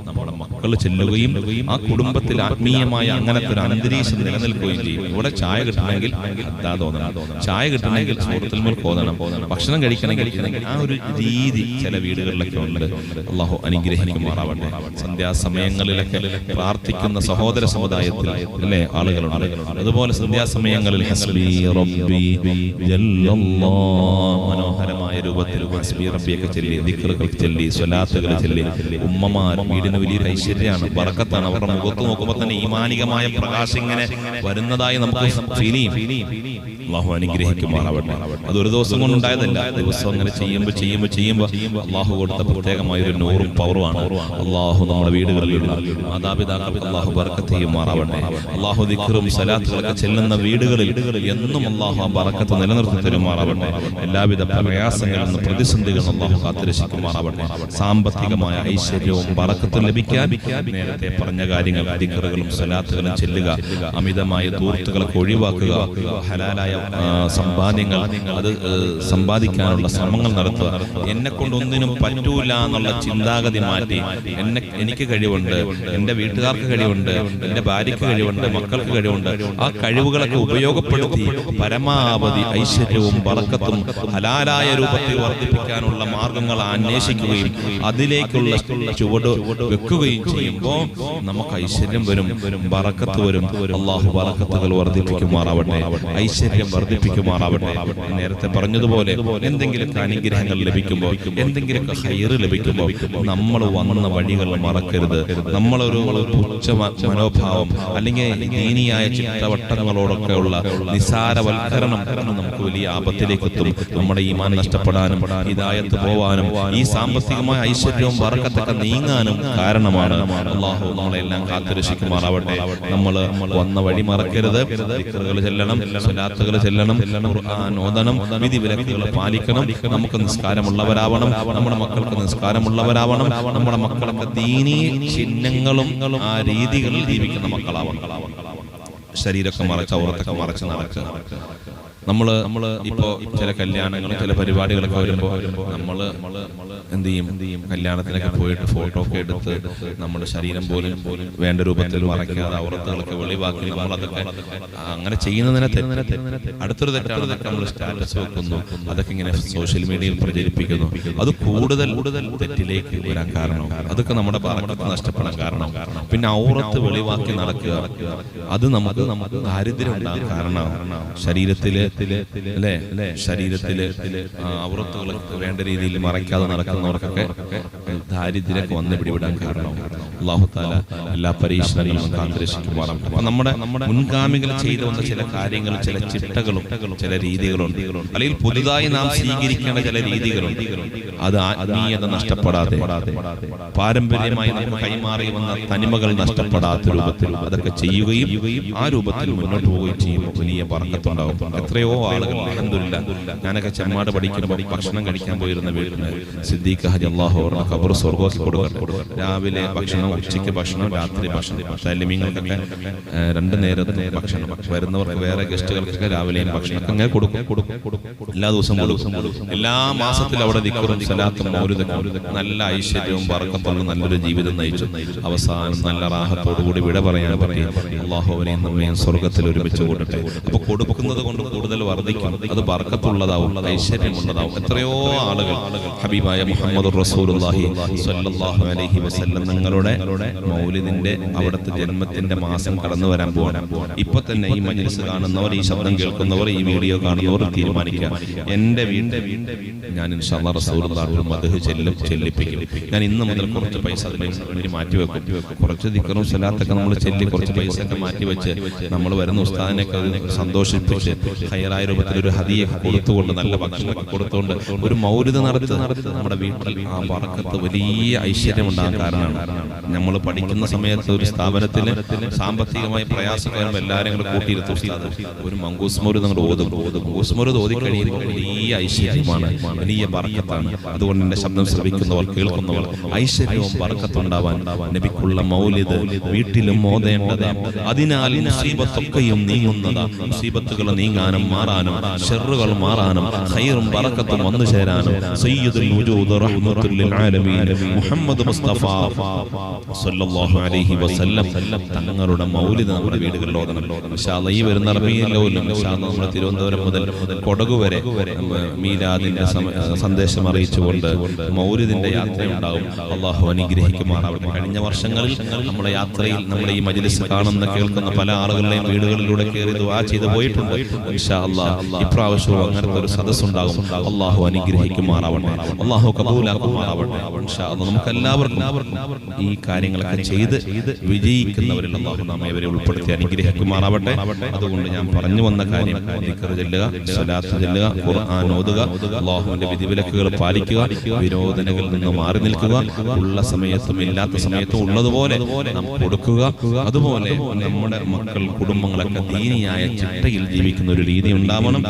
നമ്മുടെ മക്കൾ ചെല്ലുകയും ആ കുടുംബത്തിൽ ആത്മീയമായ അങ്ങനത്തെ ഒരു അന്തരീക്ഷം നിലനിൽക്കുകയും ചെയ്യും. ഇവിടെ ചായ കിട്ടണമെങ്കിൽ ഹദ്ദാദ് ഓതണം, ചായ കിട്ടണമെങ്കിൽ സൂറത്തുൽ മുൽക്ക് ഓതണം, ഭക്ഷണം കഴിക്കണമെങ്കിൽ ആ ഒരു രീതി ചില വീടുകളിലൊക്കെ ഉണ്ട്. അല്ലാഹു അനുഗ്രഹിക്കുമാറാവട്ടെ. സന്ധ്യാസമയങ്ങളിലൊക്കെ പ്രാർത്ഥിക്കുന്ന സഹോദര സമുദായത്തിൽ അല്ലേ ആളുകളുണ്ട്. അതുപോലെ സന്ധ്യാസമയങ്ങളിൽ ഹസ്ബി റബ്ബി ജല്ലല്ലാഹ് മനോഹരമായ രൂപത്തിൽ ഹസ്ബി റബ്ബിയൊക്കെ ചൊല്ലി ദിക്റുകൾ ചൊല്ലി സ്വലാത്തുകൾ ചൊല്ലി ഉമ്മമാർ വീടിന് വലിയൊരു ഐശ്വര്യമാണ്, ബറക്കത്താണ്. അവരുടെ മുഖത്ത് നോക്കുമ്പോൾ തന്നെ ഈമാനികമായ പ്രകാശം ഇങ്ങനെ വരുന്നതായി നമുക്ക് ഫീൽ ചെയ്യും. അല്ലാഹു അനുഗ്രഹിക്കുമാറാവട്ടെ. അത് ഒരു ദിവസം കൊണ്ടുണ്ടായതല്ല, ദിവസം അങ്ങനെ ചെയ്യുമ്പോൾ അല്ലാഹു കൊടുത്ത പ്രത്യേകമായ ഒരു നൂറും പവറുമാണ്. അല്ലാഹു നമ്മുടെ വീടുകളിലുള്ള മാതാപിതാക്കൾക്ക് അല്ലാഹു ബറക്കത്ത് ചെയ്യുമാറാവട്ടെ. അല്ലാഹു ദിക്റും സലാത്തുകളൊക്കെ ചെല്ലുന്ന വീടുകളിൽ എന്നും അല്ലാഹു ആ ബറക്കത്ത് നിലനിർത്തി തരുമാറാവട്ടെ. എല്ലാവിധ പ്രയാസങ്ങളിൽ നിന്ന് പ്രതിസന്ധികളും അല്ലാഹു കാത്തുരക്ഷിക്കുമാറാവട്ടെ. സാമ്പത്തികമായ ഐശ്വര്യവും ബറക്കത്തും ലഭിക്കാൻ നേരത്തെ പറഞ്ഞ കാര്യങ്ങൾ ദിക്റുകളും സലാത്തുകളും ചെല്ലുക, അമിതമായ ദൂർത്തുകളൊക്കെ ഒഴിവാക്കുക, ഹലാലായ സമ്പാദ്യങ്ങൾ അത് സമ്പാദിക്കാനുള്ള ശ്രമങ്ങൾ നടത്തുക. എന്നെ കൊണ്ട് ഒന്നിനും പറ്റൂല എന്നുള്ള ചിന്താഗതി മാറ്റി എനിക്ക് കഴിവുണ്ട്, എന്റെ വീട്ടുകാർക്ക് കഴിവുണ്ട്, എന്റെ ഭാര്യയ്ക്ക് കഴിവുണ്ട്, മക്കൾക്ക് കഴിവുണ്ട്, ആ കഴിവുകളൊക്കെ ഉപയോഗപ്പെടുത്തി പരമാവധി ഐശ്വര്യവും ബറക്കത്തും ഹലാലായ രൂപത്തിൽ വർദ്ധിപ്പിക്കാനുള്ള മാർഗങ്ങൾ അന്വേഷിക്കുകയും അതിലേക്കുള്ള ചുവട് വെക്കുകയും ചെയ്യുമ്പോൾ നമുക്ക് ഐശ്വര്യം വരും, ബറക്കത്ത് വരും. അല്ലാഹു ബറക്കത്തുകൾ വർദ്ധിപ്പിക്കുമാറാവട്ടെ. ഐശ്വര്യം ഐശ്വര്യം വർദ്ധിപ്പിക്കുമാറാവട്ടെ. നേരത്തെ പറഞ്ഞതുപോലെ എന്തെങ്കിലുമൊക്കെ അനുഗ്രഹങ്ങൾ ലഭിക്കുമ്പോൾ, എന്തെങ്കിലുമൊക്കെ ഹൈറ് ലഭിക്കുമ്പോൾ നമ്മൾ വന്ന വഴികൾ മറക്കരുത്. നമ്മളൊരു പുച്ഛ മനോഭാവം അല്ലെങ്കിൽ ദീനിയായ ചിട്ടവട്ടങ്ങളോടൊക്കെ ഉള്ള നിസാരവൽക്കരണം നമുക്ക് വലിയ ആപത്തിലേക്ക് എത്തും. നമ്മുടെ ഈമാൻ നഷ്ടപ്പെടാനും ഹിദായത്ത് പോവാനും ഈ സാമ്പത്തികമായ ഐശ്വര്യവും ബറക്കത്തൊക്കെ നീങ്ങാനും കാരണമാണ്. അല്ലാഹു നമ്മളെല്ലാം കാത്തുരക്ഷിക്കുമാറാവട്ടെ. നമ്മൾ വന്ന വഴി മറക്കരുത്. ദിക്റുകൾ ചെല്ലണം, സ്വലാത്തുകൾ ചെല്ലണം, ഖുർആൻ ഓതണം, വിധിവിലക്കുകൾ പാലിക്കണം. നമുക്ക് നിസ്കാരമുള്ളവരാവണം, നമ്മുടെ മക്കൾക്ക് നിസ്കാരമുള്ളവരാവണം, നമ്മുടെ മക്കളൊക്കെ ദീനീ ചിഹ്നങ്ങളും ആ രീതികളിൽ ജീവിക്കുന്ന മക്കളാവണം. ശരീരമൊക്കെ മറച്ച് ഔറത്തൊക്കെ മറച്ച് നടക്കുക. നമ്മള് ഇപ്പോ ചില കല്യാണങ്ങളും ചില പരിപാടികളൊക്കെ വരുമ്പോ നമ്മള് എന്ത് ചെയ്യും, കല്യാണത്തിനൊക്കെ പോയിട്ട് ഫോട്ടോ ഒക്കെ എടുത്ത് നമ്മുടെ ശരീരം പോലും വേണ്ട രൂപത്തിൽ മറയ്ക്കാതെ ഔറത്തുകളൊക്കെ വെളിവാക്കി നമ്മളതൊക്കെ അങ്ങനെ ചെയ്യുന്നതിനെ അടുത്തൊരു തെറ്റാണ്. നമ്മൾ സ്റ്റാറ്റസ് വെക്കുന്നു, അതൊക്കെ ഇങ്ങനെ സോഷ്യൽ മീഡിയയിൽ പ്രചരിപ്പിക്കുന്നു. അത് കൂടുതൽ തെറ്റിലേക്ക് വരാൻ കാരണം, അതൊക്കെ നമ്മുടെ ബറക്കത്ത് നഷ്ടപ്പെടാൻ കാരണം. പിന്നെ ഔറത്ത് വെളിവാക്കി നടക്കുക, അത് നമുക്ക് ദാരിദ്ര്യം ഉണ്ടാകാൻ കാരണമാണ്. ശരീരത്തില് ഔറത്തുകൾ വേണ്ട രീതിയിൽ മറയ്ക്കാതെ നടക്കുന്നവർക്കൊക്കെ ദാരിദ്ര്യമൊക്കെ വന്ന് പിടിവിടാൻ കാരണം. അല്ലാഹു തആല എല്ലാ പരീക്ഷണങ്ങളും കാത്തുരക്ഷിക്കുമാറാവട്ടെ. അപ്പൊ നമ്മുടെ മുൻഗാമികൾ ചെയ്തു വന്ന ചില കാര്യങ്ങളും ചില ചിട്ടകളും ചില രീതികളുണ്ട്, അല്ലെങ്കിൽ പുതുതായി നാം സ്വീകരിക്കേണ്ട ചില രീതികളുണ്ട്. അത് ആത്മീയത നഷ്ടപ്പെടാതെ, പാരമ്പര്യമായി നമുക്ക് കൈമാറി വന്ന തനിമകൾ നഷ്ടപ്പെടാത്ത രൂപത്തിൽ അതൊക്കെ ചെയ്യുകയും ആ രൂപത്തിൽ മുന്നോട്ട് പോവുകയും ചെയ്യുമ്പോൾ വലിയ ബറക്കത്തുണ്ടാവും. എത്രയോ ആളുകൾ അൽഹംദുലില്ലാഹ്, ഞാനൊക്കെ ചെമ്മാട് പഠിക്കുമ്പോൾ ഭക്ഷണം കഴിക്കാൻ പോയിരുന്ന വീട്ടില് സിദ്ദീഖ് ഹാജി അല്ലാഹു അവരുടെ ഖബർ സ്വർഗ്ഗത്തിൽ കൊടുക്കട്ടെ. രാവിലെ ഭക്ഷണം, ഉച്ചയ്ക്ക് ഭക്ഷണം, രാത്രി ഭക്ഷണം. തല്ലിമീങ്ങൾക്കൊക്കെ 2 നേരത്തെ ഭക്ഷണം, വരുന്നവർക്ക് വേറെ ഗസ്റ്റുകൾക്കൊക്കെ രാവിലെയും ഭക്ഷണം അങ്ങനെ കൊടുക്കും. എല്ലാ ദിവസവും കൊടുക്കും. എല്ലാ മാസത്തിലും അവിടെ ദിക്റും സലാത്തും മൗലിദും നല്ല ഐശ്വര്യവും ബറക്കത്തുള്ള നല്ലൊരു ജീവിതം നയിച്ചു. അവസാനം നല്ല റാഹത്തോടുകൂടി വിട പറയാൻ പറ്റി. അല്ലാഹു അവനെയും നമ്മയും സ്വർഗ്ഗത്തിൽ ഒരുമിച്ച് കൂട്ടട്ടെ. അപ്പൊ കൊടുക്കുന്നത് കൊണ്ട് കൂടുതൽ വർദ്ധിക്കും, അത് ബറക്കത്തുള്ളതാവും, ഐശ്വര്യമുള്ളതാവും. എത്രയോ ആളുകൾ ഹബീബായ മുഹമ്മദുർ റസൂലുള്ളാഹി സ്വല്ലല്ലാഹു അലൈഹി വസല്ലം തങ്ങളുടെ മൗലിദിന്റെ അവിടുത്തെ ജന്മത്തിന്റെ മാസം കടന്നു വരാൻ പോകാൻ ഇപ്പൊ തന്നെ ഈ മജ്ലിസ് കാണുന്നവർ, ഈ ശബ്ദം കേൾക്കുന്നവർ, ഈ വീഡിയോ കാണുന്നവർ തീരുമാനിക്കുക, എന്റെ വീണ്ടും ഞാൻ ഇൻഷാ അല്ലാഹ് റസൂലുള്ളാഹിയുടെ മദ്ഹ് ചെല്ലിപ്പിക്കും. ഞാൻ ഇന്ന് മുതൽ കുറച്ച് പൈസ അതിന് മാറ്റിവെക്കും. കുറച്ച് ദിക്റും സലാത്തൊക്കെ നമ്മൾ ചെല്ലി കുറച്ച് പൈസ ഒക്കെ മാറ്റിവെച്ച് നമ്മൾ വരുന്ന ഉസ്താദിനെയൊക്കെ സന്തോഷിപ്പിച്ച് ഹൈറായ രൂപത്തിൽ ഒരു ഹദിയ കൊടുത്തുകൊണ്ട് നല്ല ഭക്ഷണമൊക്കെ കൊടുത്തുകൊണ്ട് ഒരു മൗലിദ് നടത്തി നമ്മുടെ വീട്ടിൽ ആ ബറക്കത്ത് വലിയ ഐശ്വര്യം ഉണ്ടാകാൻ കാരണമാണ്. നമ്മൾ പഠിക്കുന്ന സമയത്ത് ഒരു സ്ഥാപനത്തിൽ സാമ്പത്തികമായി പ്രയാസമൊക്കെ വരുമ്പോൾ എല്ലാവരും കൂടെ കൂട്ടിയിരുത്തും. ഉസ്താദ് ഒരു മങ്കൂസ് മൗലിദ് നമ്മൾ ഓതും. മങ്കൂസ് മൗലിദ് ഓതി കഴിയുമ്പോൾ വലിയ ഐശ്വര്യമാണ്, വലിയ ബറക്കത്താണ്. അതുകൊണ്ട് എന്റെ ശബ്ദം ശ്രവിക്കുന്നവർ, കേൾക്കുന്നവർ ഐശ്വര്യവും ബറക്കത്തുണ്ടാവാൻ നബിക്കുള്ള മൗലിദ് വീട്ടിലും ഓതേണ്ടത്. അതിനാൽ മുസീബത്തൊക്കെയും നീങ്ങുന്നതാ. മുസീബത്തുകൾ നീങ്ങാനും മാറാനും ശർറുകൾ മാറാനും ഖൈറും ബറക്കത്തും വന്നു ചേരാനും സയ്യിദുൽ വജൂദ് റഹ്മത്തുൽ ലിൽ ആലമീൻ മുഹമ്മദ് മുസ്തഫ സ്വല്ലല്ലാഹു അലൈഹി വസല്ലം തങ്ങളുടെ മൗലിദ് നമ്മുടെ വീടുകളിൽ ഓതണം. ഇൻഷാ അല്ലാഹ് ഈ വരുന്ന റബീഉൽ അവ്വൽ ഇൻഷാ അല്ലാഹ് നമ്മുടെ തിരുവനന്തപുരം മുതൽ കൊടക് വരെ മീലാദിന്റെ സന്ദേശം അറിയിച്ചുകൊണ്ട് മൗലിദിന്റെ യാത്രയുണ്ടാകും. അല്ലാഹു അനുഗ്രഹിക്കുമാറാവട്ടെ. കഴിഞ്ഞ വർഷങ്ങളിൽ നമ്മുടെ യാത്രയിൽ നമ്മുടെ ഈ മജ്ലിസ് കാണുന്ന കേൾക്കുന്ന പല ആളുകളുടെയും വീടുകളിലൂടെ കയറി ദുആ ചെയ്തു പോയിട്ടുണ്ട്. ഇൻഷാ അല്ലാഹ് ഇപ്രാവശ്യവും അങ്ങനത്തെ ഒരു സദസ്സുണ്ടാകും. അല്ലാഹു അനുഗ്രഹിക്കുമാറാവട്ടെ, അല്ലാഹു കബൂലാക്കുമാറാവട്ടെ. ഇൻഷാ അല്ലാഹ് നമുക്ക് എല്ലാവർക്കും ഈ കാര്യങ്ങളൊക്കെ ചെയ്ത് വിജയിക്കുന്നവരിൽ അല്ലാഹു നമ്മെ ഇവരെ ഉൾപ്പെടുത്തി അനുഗ്രഹിക്കുമാറാവട്ടെ. അതുകൊണ്ട് ഞാൻ പറഞ്ഞു വന്ന കാര്യം ദിക്ർ ചൊല്ലുക, സ്വലാത്ത് ചൊല്ലുക, ഖുർആൻ ഓതുക, അല്ലാഹുവിന്റെ വിധിവിലക്കുകൾ പാലിക്കുക, വിരോധനകളിൽ നിന്ന് മാറി നിൽക്കുക, ഉള്ള സമയത്തും ഇല്ലാത്ത സമയത്തും ഉള്ളതുപോലെ നാം കൊടുക്കുക. അതുപോലെ നമ്മുടെ മക്കൾ, കുടുംബങ്ങളൊക്കെ ദീനിയായ ചിട്ടയിൽ ജീവിക്കുന്ന ഒരു രീതി ഉണ്ടാവണം.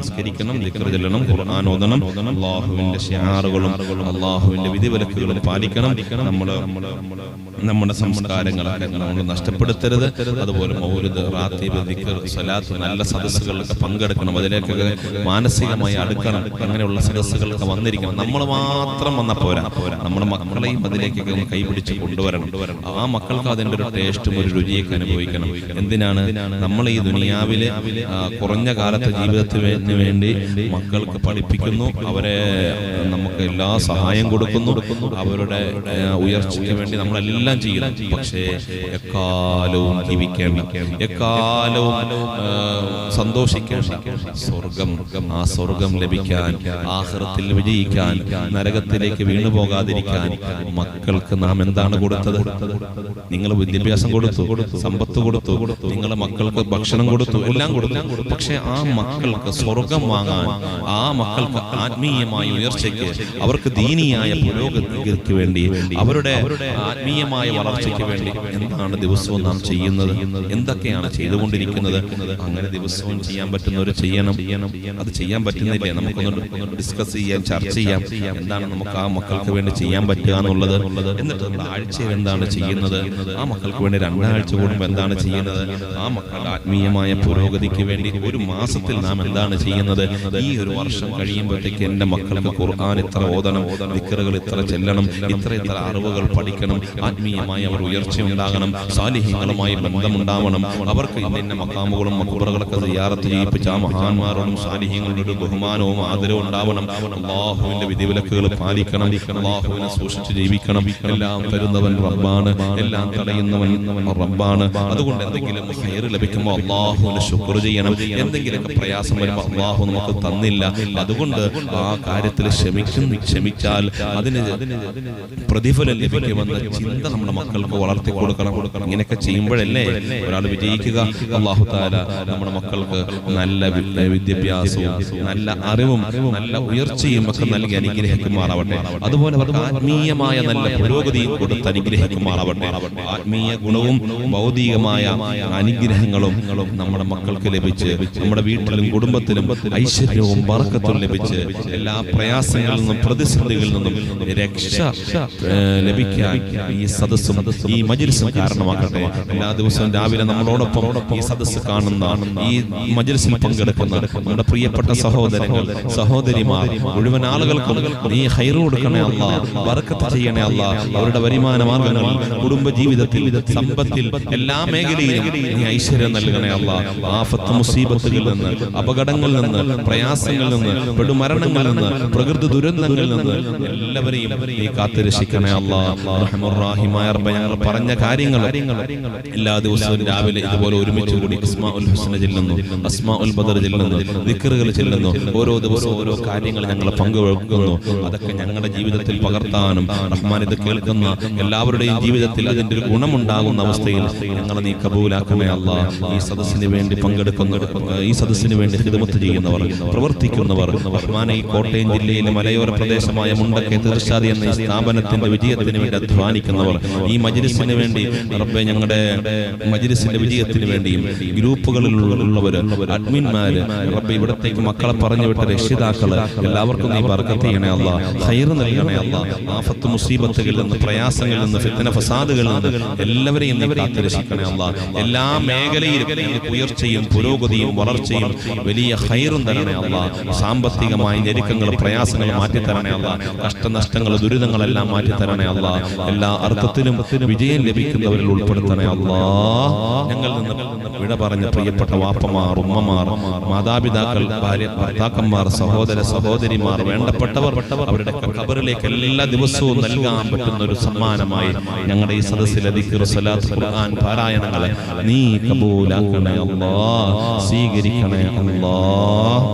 നിസ്കരിക്കണം, ദിക്ർ ചൊല്ലണം, ഖുർആൻ ഓതണം, അല്ലാഹുവിന്റെ ശിആറുകളും അല്ലാഹുവിന്റെ വിധിവിലക്കുകളും പാലിക്കണം. നമ്മുടെ സംസ്കാരങ്ങളൊക്കെ നമ്മൾ നഷ്ടപ്പെടുത്തരുത്. അതുപോലെ മൗലിദ്, റാത്തീബ്, ദിക്ർ, സ്വലാത്ത് നല്ല സദസ്സുകളിലൊക്കെ പങ്കെടുക്കണം. അതിലേക്കൊക്കെ മാനസികമായി അടുക്കണം. അങ്ങനെയുള്ള സദസ്സുകളൊക്കെ വന്നിരിക്കണം. നമ്മൾ മാത്രം വന്ന പോരാ, നമ്മുടെ മക്കളെയും അതിലേക്കൊക്കെ ഒന്ന് കൈപിടിച്ച് കൊണ്ടുവരണം. ആ മക്കൾക്ക് അതിൻ്റെ ഒരു ടേസ്റ്റും ഒരു രുചിയൊക്കെ അനുഭവിക്കണം. എന്തിനാണ് നമ്മൾ ഈ ദുനിയാവിലെ കുറഞ്ഞ കാലത്തെ ജീവിതത്തിന് വേണ്ടി മക്കൾക്ക് പഠിപ്പിക്കുന്നു, അവരെ നമുക്ക് നമുക്ക് എല്ലാ സഹായം കൊടുക്കുന്നു. അവരുടെ ഉയർച്ചയ്ക്ക് വേണ്ടി നമ്മളെല്ലാം ചെയ്യണം. പക്ഷേ എക്കാലവും ജീവിക്കേണ്ട, എക്കാലവും സന്തോഷിക്കേണ്ട സ്വർഗം, ആ സ്വർഗം ലഭിക്കാൻ, ആഖിറത്തിൽ വിജയിക്കാൻ, നരകത്തിലേക്ക് വീണുപോകാതിരിക്കാൻ മക്കൾക്ക് നാം എന്താണ് കൊടുത്തത്? നിങ്ങൾ വിദ്യാഭ്യാസം കൊടുത്തു, സമ്പത്ത് കൊടുത്തു, നിങ്ങളെ മക്കൾക്ക് ഭക്ഷണം കൊടുത്തു, എല്ലാം കൊടുത്തു. പക്ഷെ ആ മക്കൾക്ക് സ്വർഗം വാങ്ങാൻ, ആ മക്കൾക്ക് ആത്മീയമായ ഉയർച്ചയ്ക്ക്, അവർക്ക് ദീനിയായ പുരോഗതിക്ക് വേണ്ടി, അവരുടെ ആത്മീയമായ വളർച്ചയ്ക്ക് വേണ്ടി എന്താണ് ദിവസവും നാം ചെയ്യുന്നത്? എന്തൊക്കെയാണ് ചെയ്തുകൊണ്ടിരിക്കുന്നത്? അങ്ങനെ ദിവസവും ചെയ്യാൻ പറ്റുന്നവർ ചെയ്യണം. അത് ചെയ്യാൻ പറ്റുന്നില്ലേ? നമുക്കൊന്ന് ഡിസ്കസ് ചെയ്യാൻ, ചർച്ച ചെയ്യാം. എന്താണ് നമുക്ക് ആ മക്കൾക്ക് വേണ്ടി ചെയ്യാൻ പറ്റുക എന്നുള്ളത്. എന്നിട്ട് നമ്മൾ ആഴ്ചയിൽ എന്താണ് ചെയ്യുന്നത്? ആ മക്കൾക്ക് വേണ്ടി രണ്ടാഴ്ച കൂടുമ്പോൾ എന്താണ് ചെയ്യുന്നത്? ആ മക്കളുടെ ആത്മീയമായ പുരോഗതിക്ക് വേണ്ടി ഒരു മാസത്തിൽ നാം എന്താണ് ചെയ്യുന്നത്? ഈ ഒരു വർഷം കഴിയുമ്പോഴത്തേക്ക് എന്റെ മക്കൾക്ക് ഖുർആൻ ഇത്ര ഓതണം, ദിക്റുകൾ ഇത്ര ചെല്ലണം, ഇത്ര അറിവുകൾ പഠിക്കണം, ആത്മീയമായി അവർ ഉയർച്ച ഉണ്ടാകണം, സാലിഹീങ്ങളുമായി ബന്ധമുണ്ടാവണം, അവർക്ക് ഇന്ന മഖാമുകളും മഖ്ബറകളൊക്കെ സിയാറത്ത് ചെയ്യിപ്പിച്ച ആ മഹാന്മാരോടും സാലിഹീങ്ങളുടെ ഒരു ബഹുമാനവും ആദരവും ഉണ്ടാവണം. അല്ലാഹുവിന്റെ വിധിവിലക്കുകൾ പാലിക്കണം, അല്ലാഹുവിനെ സൂക്ഷിച്ച് ജീവിക്കണം. എല്ലാം തരുന്നവൻ റബ്ബാണ്, എല്ലാം തടയുന്നവൻ റബ്ബാണ്. അതുകൊണ്ട് എന്തെങ്കിലും ഖൈർ ലഭിക്കുമ്പോൾ അല്ലാഹുവിന് ശുക്ർ ചെയ്യണം. എന്തെങ്കിലുമൊക്കെ പ്രയാസം വരുമ്പോൾ അല്ലാഹു നമുക്ക് തന്നില്ല, അതുകൊണ്ട് ആ കാര്യത്തിൽ ക്ഷമിച്ചാൽ അതിന് പ്രതിഫലം ലഭിക്കുമെന്ന ചിന്ത നമ്മുടെ മക്കൾക്ക് വളർത്തി കൊടുക്കണം. ഇങ്ങനെയൊക്കെ ചെയ്യുമ്പോഴല്ലേ ഒരാൾ വിജയിക്കുക. അല്ലാഹു തആല നമ്മുടെ മക്കൾക്ക് നല്ല വിദ്യാഭ്യാസവും നല്ല അറിവും നല്ല ഉയർച്ചയും ഒക്കെ നൽകി അനുഗ്രഹിക്കുമാറാവട്ടെ. അതുപോലെ അവർക്ക് ആത്മീയമായ നല്ല പുരോഗതിയും കൊടുത്ത് അനുഗ്രഹിക്കുമാറാവട്ടെ. ആത്മീയ ഗുണവും ഭൗതികമായ അനുഗ്രഹങ്ങളും നമ്മുടെ മക്കൾക്ക് ലഭിച്ച് നമ്മുടെ വീട്ടിലും കുടുംബത്തിലും ഐശ്വര്യവും ബർക്കത്തും ലഭിച്ച് എല്ലാ പ്രയാസങ്ങളിൽ നിന്നും പ്രതിസന്ധികളിൽ നിന്നും രക്ഷ ലഭിക്കാൻ ഈ സദസ്സും ഈ മജ്‌ലിസും കാരണമാക്കട്ടെ. എല്ലാ ദിവസവും രാവിലെ നമ്മളോടൊപ്പം ഈ സദസ്സ് കാണുന്ന, ഈ മജ്‌ലിസിൽ പങ്കെടുക്കുന്ന നമ്മുടെ പ്രിയപ്പെട്ട സഹോദരങ്ങൾ, സഹോദരിമാർ, മുഴുവൻ ആളുകൾക്കും നീ ഖൈർ കൊടുക്കണേ അല്ലാഹ്, ബർക്കത്ത് ചെയ്യണേ അല്ലാഹ്. അവരുടെ വരുമാന മാർഗങ്ങളിൽ, കുടുംബ ജീവിതത്തിൽ, സമ്പത്തിൽ, എല്ലാ മേഖലയിലും നീ ഐശ്വര്യം നൽകണേ അല്ലാഹ്. ആഫത്ത് മുസീബത്തുകളിൽ നിന്ന്, അപകടങ്ങളിൽ നിന്ന്, പ്രയാസങ്ങളിൽ നിന്ന്, പെടുമരണങ്ങളിൽ നിന്ന്, പ്രകൃതി ദുരന്തങ്ങളിൽ നിന്ന് എല്ലാവരെയും നീ കാത്തുരക്ഷിക്കണേ അല്ലാഹ്. റഹ്മാൻ റഹീമായ റബ്ബേ, ഞങ്ങൾ പറഞ്ഞ കാര്യങ്ങൾ എല്ലാ ദിവസവും രാവിലെ ഇതുപോലെ ഒരുമിച്ച് കൂടി അസ്മാഉൽ ഹുസ്ന ചെല്ലുന്നു, അസ്മാഉൽ ബദർ ചെല്ലുന്നു, ദിക്റുകൾ ചെല്ലുന്നു. ഓരോ ദിവസവും ഓരോ കാര്യങ്ങൾ ഞങ്ങൾ പങ്കുവെക്കുന്നു. അതൊക്കെ ഞങ്ങളുടെ ജീവിതത്തിൽ പകർത്താനും റഹ്മാൻ ഇത് കേൾക്കുന്ന എല്ലാവരുടെയും ജീവിതത്തിൽ അതിന്റെ ഒരു ഗുണമുണ്ടാകുന്ന അവസ്ഥയിൽ ഞങ്ങളെ നീ കബൂലാക്കണേ അല്ലാഹ്. ഈ സദസ്സിന് വേണ്ടി പങ്കെടുക്കുന്നവർ, ഈ സദസ്സിന് വേണ്ടി ഖിദ്മത്ത് ചെയ്യുന്നവർ, പ്രവർത്തിക്കുന്നവർ, റഹ്മാനെ ഈ കോട്ടയം ജില്ലയിലെ മലയോര പ്രദേശമായ മുണ്ടക്കയത്ത് ഇർശാദി എന്ന ഈ സ്ഥാപനത്തിന്റെ വിജയത്തിന് വേണ്ടി അധ്വാനിക്കുന്നവർ, ഈ മജ്‌ലിസിന് വേണ്ടി റബ്ബേ, ഞങ്ങളുടെ മജ്‌ലിസിന്റെ വിജയത്തിന് വേണ്ടിയും ഗ്രൂപ്പുകളിലുള്ളവർ, അഡ്മിന്മാര്, റബ്ബേ, ഇവിടത്തേക്ക് മക്കളെ പറഞ്ഞു വിട്ട രക്ഷിതാക്കള്, എല്ലാവർക്കും നീ ബർക്കത്ത് ചെയ്യണേ അല്ലാഹ്, ഖൈർ നൽകണേ അല്ലാഹ്. ആഫത്ത് മുസീബത്തുകളിൽ നിന്ന്, പ്രയാസങ്ങളിൽ നിന്ന്, ഫിത്ന ഫസാദുകളിൽ നിന്ന് എല്ലാവരെയും നീ കാത്തുരക്ഷിക്കണേ അല്ലാഹ്. എല്ലാ മേഖലയിലും ഉയർച്ചയും പുരോഗതിയും വളർച്ചയും വലിയ ഖൈറും തരണേ അല്ലാഹ്. സാമ്പത്തികമായ ഞെരുക്കങ്ങളും പ്രയാസങ്ങളും മാറ്റിത്തരണേ അല്ലാഹ്. കഷ്ടനഷ്ടങ്ങൾ, ദുരിതങ്ങളെല്ലാം മാറ്റിത്തരണേ അല്ലാഹ്. എല്ലാ അർത്ഥത്തിലും വിജയം ലഭിക്കുന്നവരിൽ ഉൾപ്പെടുത്തണേ അല്ലാഹ്. ഞങ്ങളിൽ നിന്ന് വിട പറഞ്ഞ പ്രിയപ്പെട്ട വാപ്പമാർ, ഉമ്മമാർ, മാതാപിതാക്കൾ, ഭാര്യ ഭർത്താക്കന്മാർ, സഹോദര സഹോദരിമാർ, വേണ്ടപ്പെട്ടവർ, അവരുടെ ഖബറിലേക്ക് എല്ലാ ദിവസവും നൽകാൻ പറ്റുന്ന ഒരു സമ്മാനമായി ഞങ്ങളുടെ ഈ സദസ്സിലെ ദിക്ർ, സ്വലാത്ത്, ഖുർആൻ പാരായണങ്ങളെ നീ കബൂലാക്കണേ അല്ലാഹ്, സ്വീകരിക്കണേ അല്ലാഹ്.